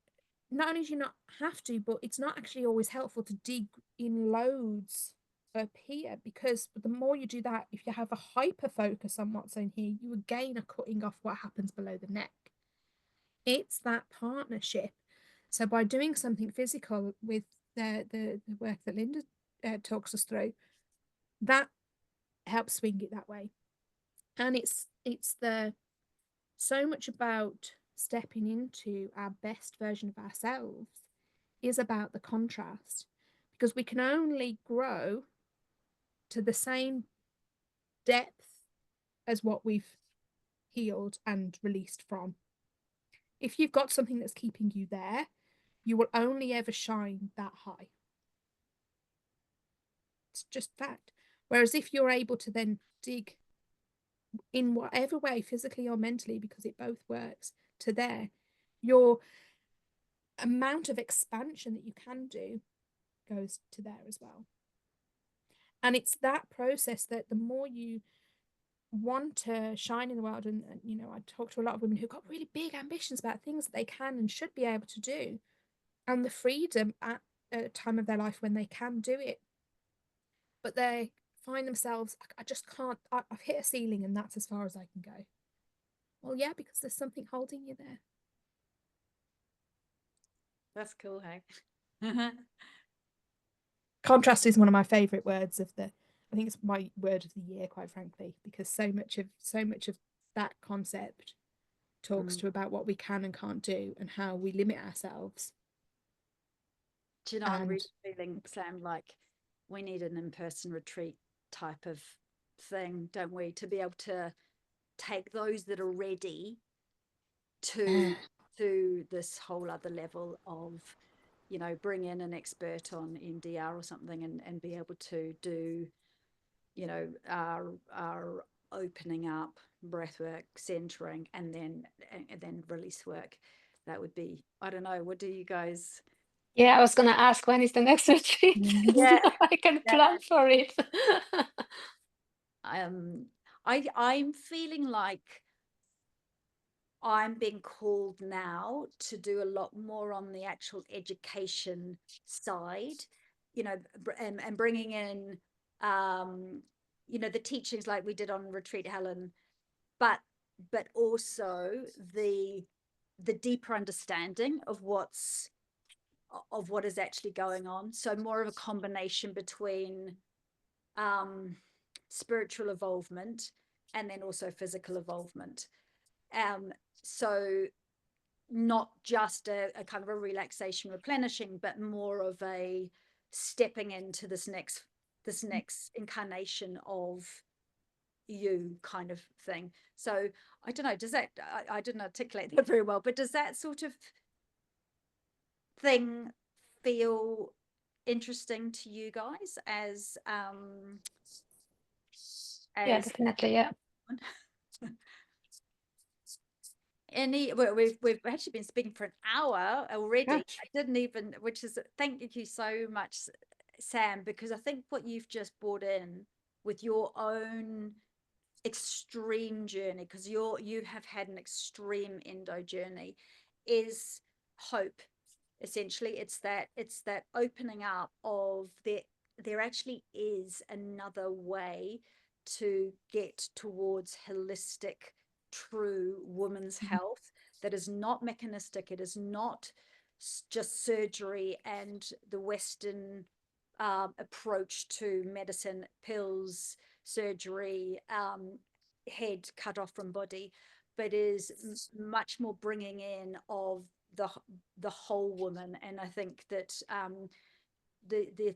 not only do you not have to, but it's not actually always helpful to dig in loads up here, because the more you do that, if you have a hyper focus on what's in here, you again are cutting off what happens below the neck. It's that partnership. So by doing something physical with the work that Linda talks us through, that helps swing it that way. And it's so much about stepping into our best version of ourselves is about the contrast, because we can only grow to the same depth as what we've healed and released from. If you've got something that's keeping you there, you will only ever shine that high. It's just fact. Whereas if you're able to then dig in whatever way, physically or mentally, because it both works, to there, your amount of expansion that you can do goes to there as well. And it's that process that the more you want to shine in the world, and you know, I talk to a lot of women who've got really big ambitions about things that they can and should be able to do, and the freedom at a time of their life when they can do it, but they find themselves, I just can't, I've hit a ceiling and that's as far as I can go. Well, yeah, because there's something holding you there. That's cool, hey? Contrast is one of my favorite words of the, I think it's my word of the year, quite frankly, because so much of that concept talks to about what we can and can't do and how we limit ourselves. Do you know, I'm really feeling, Sam, like we need an in-person retreat type of thing, don't we, to be able to take those that are ready to this whole other level of, you know, bring in an expert on MDR or something and be able to do, you know, our opening up, breath work, centering, and then release work. That would be, I don't know, what do you guys? Yeah, I was gonna ask, when is the next retreat? Yeah, so I can plan for it. I'm feeling like I'm being called now to do a lot more on the actual education side, you know, and bringing in, you know, the teachings like we did on Retreat Helen, but also the deeper understanding of what is actually going on. So more of a combination between spiritual involvement and then also physical involvement. So not just a kind of a relaxation replenishing, but more of a stepping into this next incarnation of you kind of thing. So I don't know, does that, I didn't articulate that very well, but does that sort of thing feel interesting to you guys as Yeah, definitely. Yeah. Well, we've actually been speaking for an hour already. Gosh. I didn't even, which is, thank you so much, Sam, because I think what you've just brought in with your own extreme journey, because you have had an extreme endo journey, is hope. Essentially, it's that opening up of there actually is another way to get towards holistic, true women's health that is not mechanistic. It is not just surgery and the Western approach to medicine, pills, surgery, head cut off from body, but is much more bringing in of the whole woman. And I think that the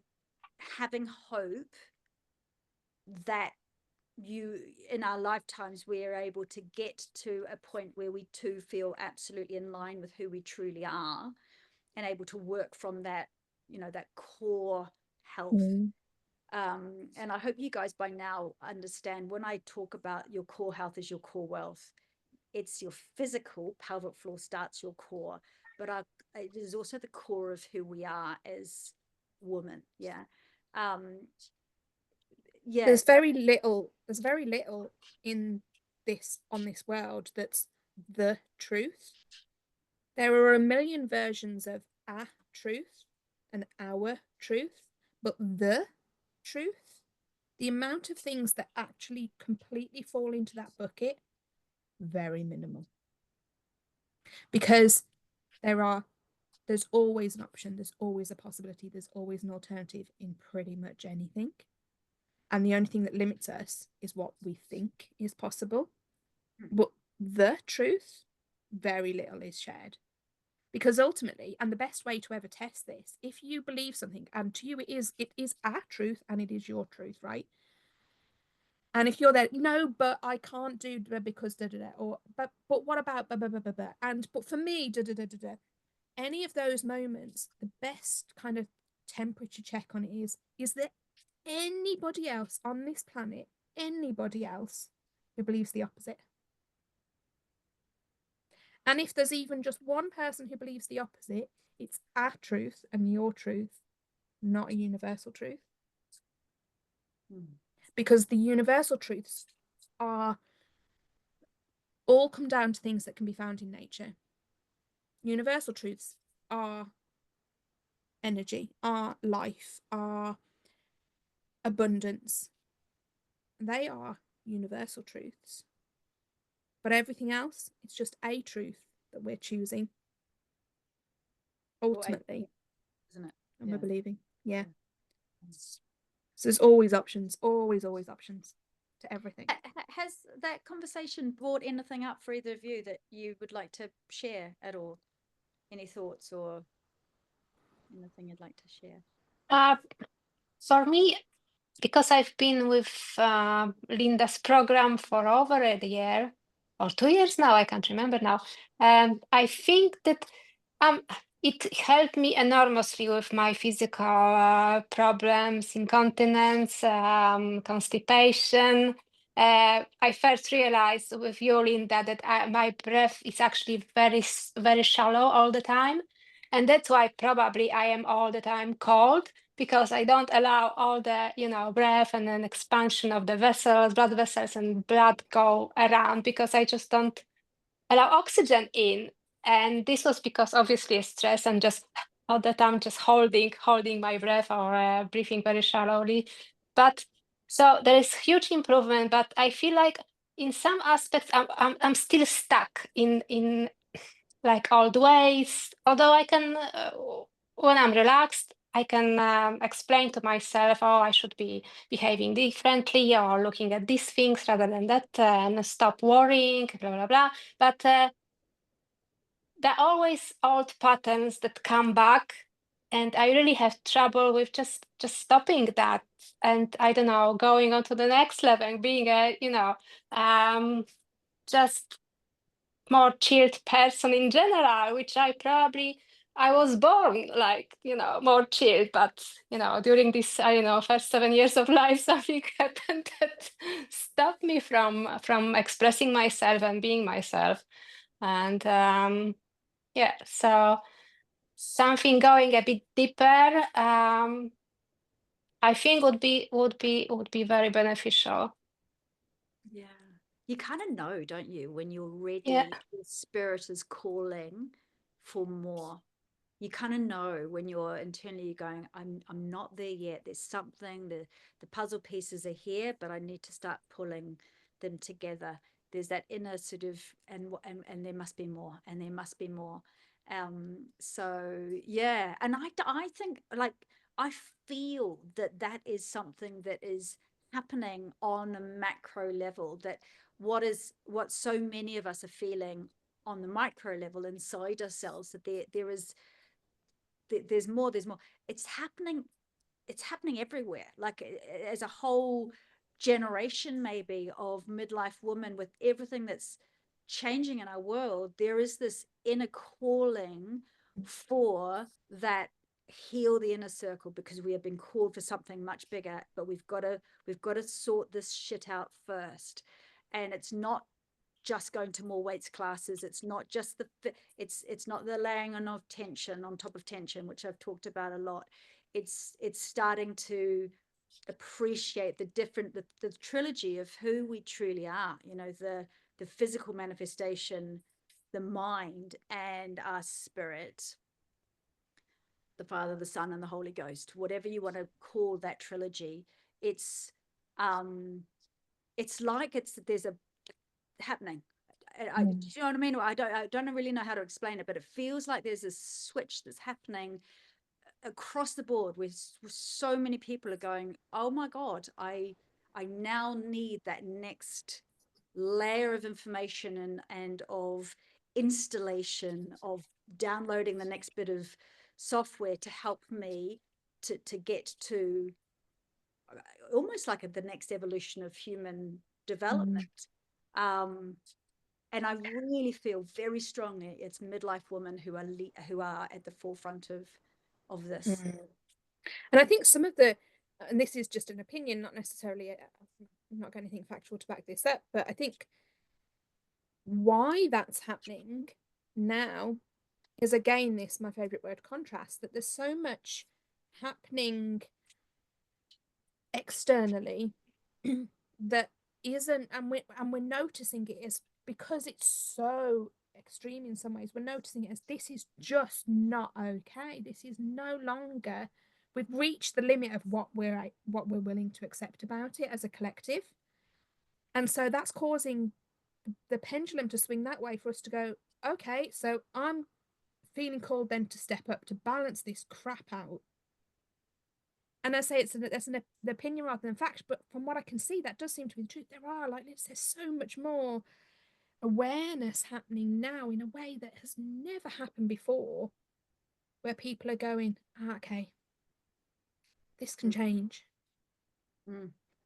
having hope that in our lifetimes we are able to get to a point where we too feel absolutely in line with who we truly are, and able to work from that, that core health. And I hope you guys by now understand, when I talk about your core health is your core wealth, it's your physical pelvic floor starts your core, but it is also the core of who we are as women. Yeah. Yeah. There's very little in on this world that's the truth. There are a million versions of a truth and our truth, but the truth, the amount of things that actually completely fall into that bucket, very minimal. Because there's always an option, there's always a possibility, there's always an alternative in pretty much anything. And the only thing that limits us is what we think is possible. But the truth, very little is shared. Because ultimately, and the best way to ever test this, if you believe something, and to you it is our truth and it is your truth, right? And if you're there, no, but I can't do because da da da, or but what about blah, blah, blah, blah, blah. And but for me, da da da da da. Any of those moments, the best kind of temperature check on it is there anybody else on this planet, anybody else who believes the opposite? And if there's even just one person who believes the opposite, it's our truth and your truth, not a universal truth. Because the universal truths are all come down to things that can be found in nature. Universal truths are energy, are life, are abundance. They are universal truths. But everything else, it's just a truth that we're choosing. Ultimately. Isn't it? And we're believing. Yeah. So there's always options, always options to everything. Has that conversation brought anything up for either of you that you would like to share at all? Any thoughts or anything you'd like to share? For me, because I've been with Linda's program for over a year or 2 years now, I can't remember now. I think that it helped me enormously with my physical problems, incontinence, constipation. I first realized with you, Linda, that my breath is actually very, very shallow all the time. And that's why probably I am all the time cold, because I don't allow all the, breath and then expansion of the vessels, blood vessels and blood go around, because I just don't allow oxygen in. And this was because obviously stress and just all the time just holding my breath or breathing very shallowly. But so there is huge improvement, but I feel like in some aspects I'm still stuck in like old ways. Although I can, when I'm relaxed, I can explain to myself, oh, I should be behaving differently or looking at these things rather than that, and stop worrying, blah, blah, blah. But there are always old patterns that come back, and I really have trouble with just stopping that, and I don't know, going on to the next level and being a, just more chilled person in general, which I was born like, more chilled, but during this, I don't know, first 7 years of life, something happened that stopped me from expressing myself and being myself. And yeah, so something going a bit deeper, I think would be very beneficial. Yeah. You kind of know, don't you, when you're ready, Yeah. your spirit is calling for more. You kind of know when you're internally going, I'm not there yet. There's something, the puzzle pieces are here, but I need to start pulling them together. There's that inner sort of, and there must be more, and there must be more. So yeah, and I think, like, I feel that is something that is happening on a macro level, that what so many of us are feeling on the micro level inside ourselves, that there's more. It's happening everywhere, like as a whole generation maybe of midlife women, with everything that's changing in our world. There is this inner calling for that, heal the inner circle, because we have been called for something much bigger, but we've got to sort this shit out first. And it's not just going to more weights classes. It's not just it's not the laying on of tension on top of tension, which I've talked about a lot. It's starting to appreciate the trilogy of who we truly are, the physical manifestation, the mind, and our spirit, the Father, the Son, and the Holy Ghost, whatever you want to call that trilogy. It's like there's a happening. Do you know what I mean? I don't really know how to explain it, but it feels like there's a switch that's happening across the board, with so many people are going, oh my God, I now need that next layer of information and of installation, of downloading the next bit of software to help me to get to almost like the next evolution of human development. And I really feel very strongly it's midlife women who are at the forefront of this. And I think some of the, and this is just an opinion, not necessarily, I'm not got anything factual to back this up, but I think why that's happening now is, again, this, my favorite word, contrast, that there's so much happening externally that isn't, and we're noticing it is because it's so extreme in some ways. We're noticing it as, this is just not okay. This is no longer, we've reached the limit of what we're willing to accept about it as a collective. And so that's causing the pendulum to swing that way, for us to go, okay, so I'm feeling called then to step up to balance this crap out. And I say it's an opinion rather than fact, but from what I can see, that does seem to be the truth. There's so much more awareness happening now in a way that has never happened before, where people are going, okay, this can change.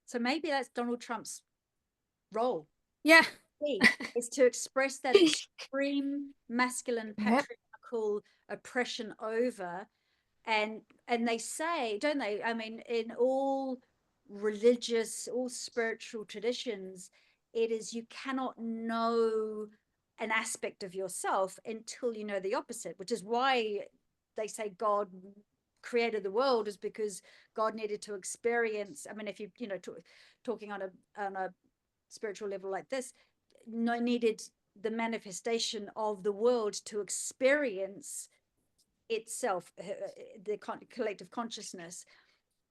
So maybe that's Donald Trump's role. Yeah. Is to express that extreme masculine patriarchal oppression over. And they say, don't they, I mean, in all religious, all spiritual traditions, it is, you cannot know an aspect of yourself until you know the opposite, which is why they say God created the world, is because God needed to experience, I mean, if talking on a spiritual level like this, needed the manifestation of the world to experience itself, the collective consciousness.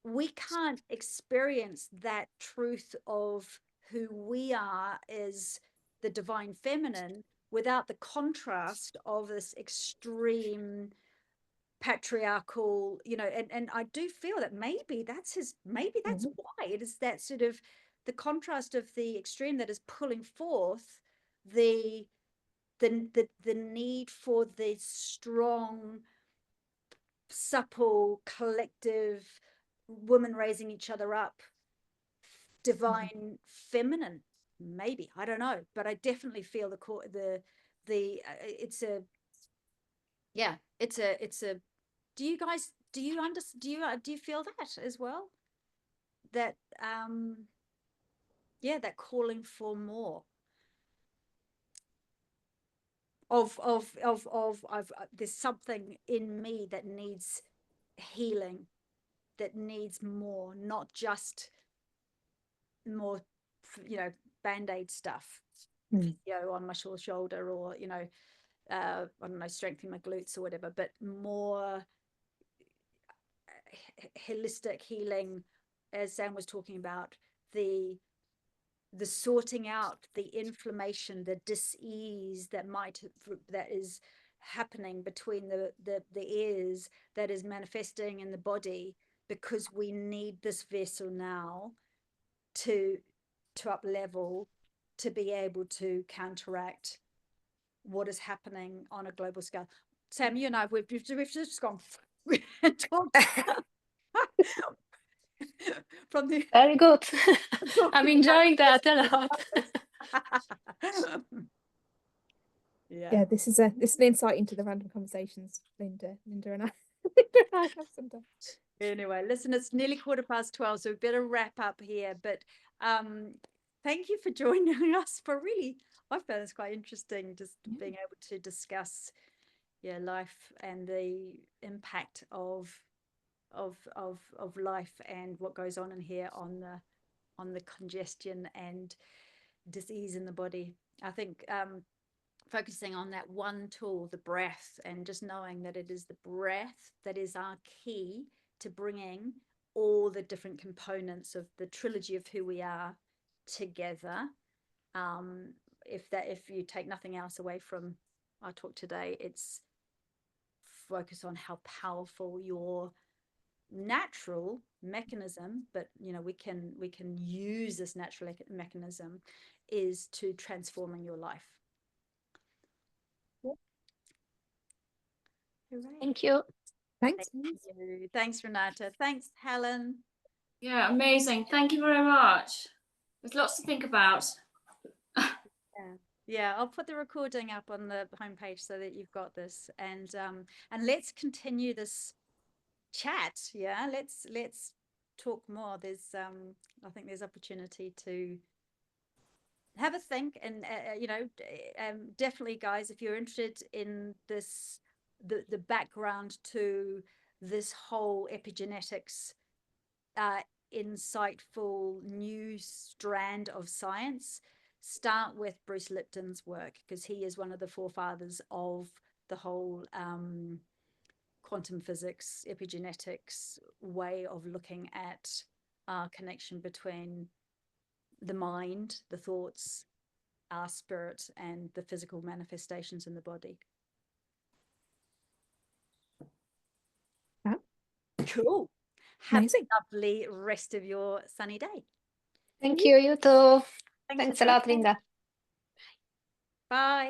We can't experience that truth of who we are as the divine feminine without the contrast of this extreme patriarchal, and I do feel that maybe that's why it is, that sort of the contrast of the extreme that is pulling forth the the need for the strong, supple, collective women raising each other up, divine feminine, maybe, I don't know, but I definitely feel it's a do you guys, do you feel that as well, that that calling for more there's something in me that needs healing, that needs more, not just more, band-aid stuff, on my shoulder, or I don't know, strengthening my glutes or whatever, but more holistic healing, as Sam was talking about, the sorting out the inflammation, the dis-ease that is happening between the ears, that is manifesting in the body, because we need this vessel now to up level, to be able to counteract what is happening on a global scale. Sam, you and I, we've just gone from the Very good. I'm enjoying that a lot. Yeah, this is an insight into the random conversations Linda and I have sometimes. Anyway, listen, it's nearly 12:15, so we better wrap up here. But thank you for joining us. I found this quite interesting, just being able to discuss life and the impact of life and what goes on in here on the congestion and disease in the body. I think focusing on that one tool, the breath, and just knowing that it is the breath that is our key to bringing all the different components of the trilogy of who we are together. If you take nothing else away from our talk today, it's focus on how powerful your natural mechanism, but we can use this natural mechanism, is to transforming your life. Thank you. Thanks. Thanks, Renata. Thanks, Helen. Yeah, amazing. Thank you very much. There's lots to think about. Yeah, I'll put the recording up on the homepage so that you've got this, and let's continue this chat. Yeah, let's talk more. There's I think there's opportunity to have a think, and definitely, guys, if you're interested in this, the background to this whole epigenetics insightful new strand of science, start with Bruce Lipton's work, because he is one of the forefathers of the whole quantum physics, epigenetics way of looking at our connection between the mind, the thoughts, our spirit, and the physical manifestations in the body. Cool. Have a lovely rest of your sunny day. Thank you, you too. Thanks a lot, Linda. Bye.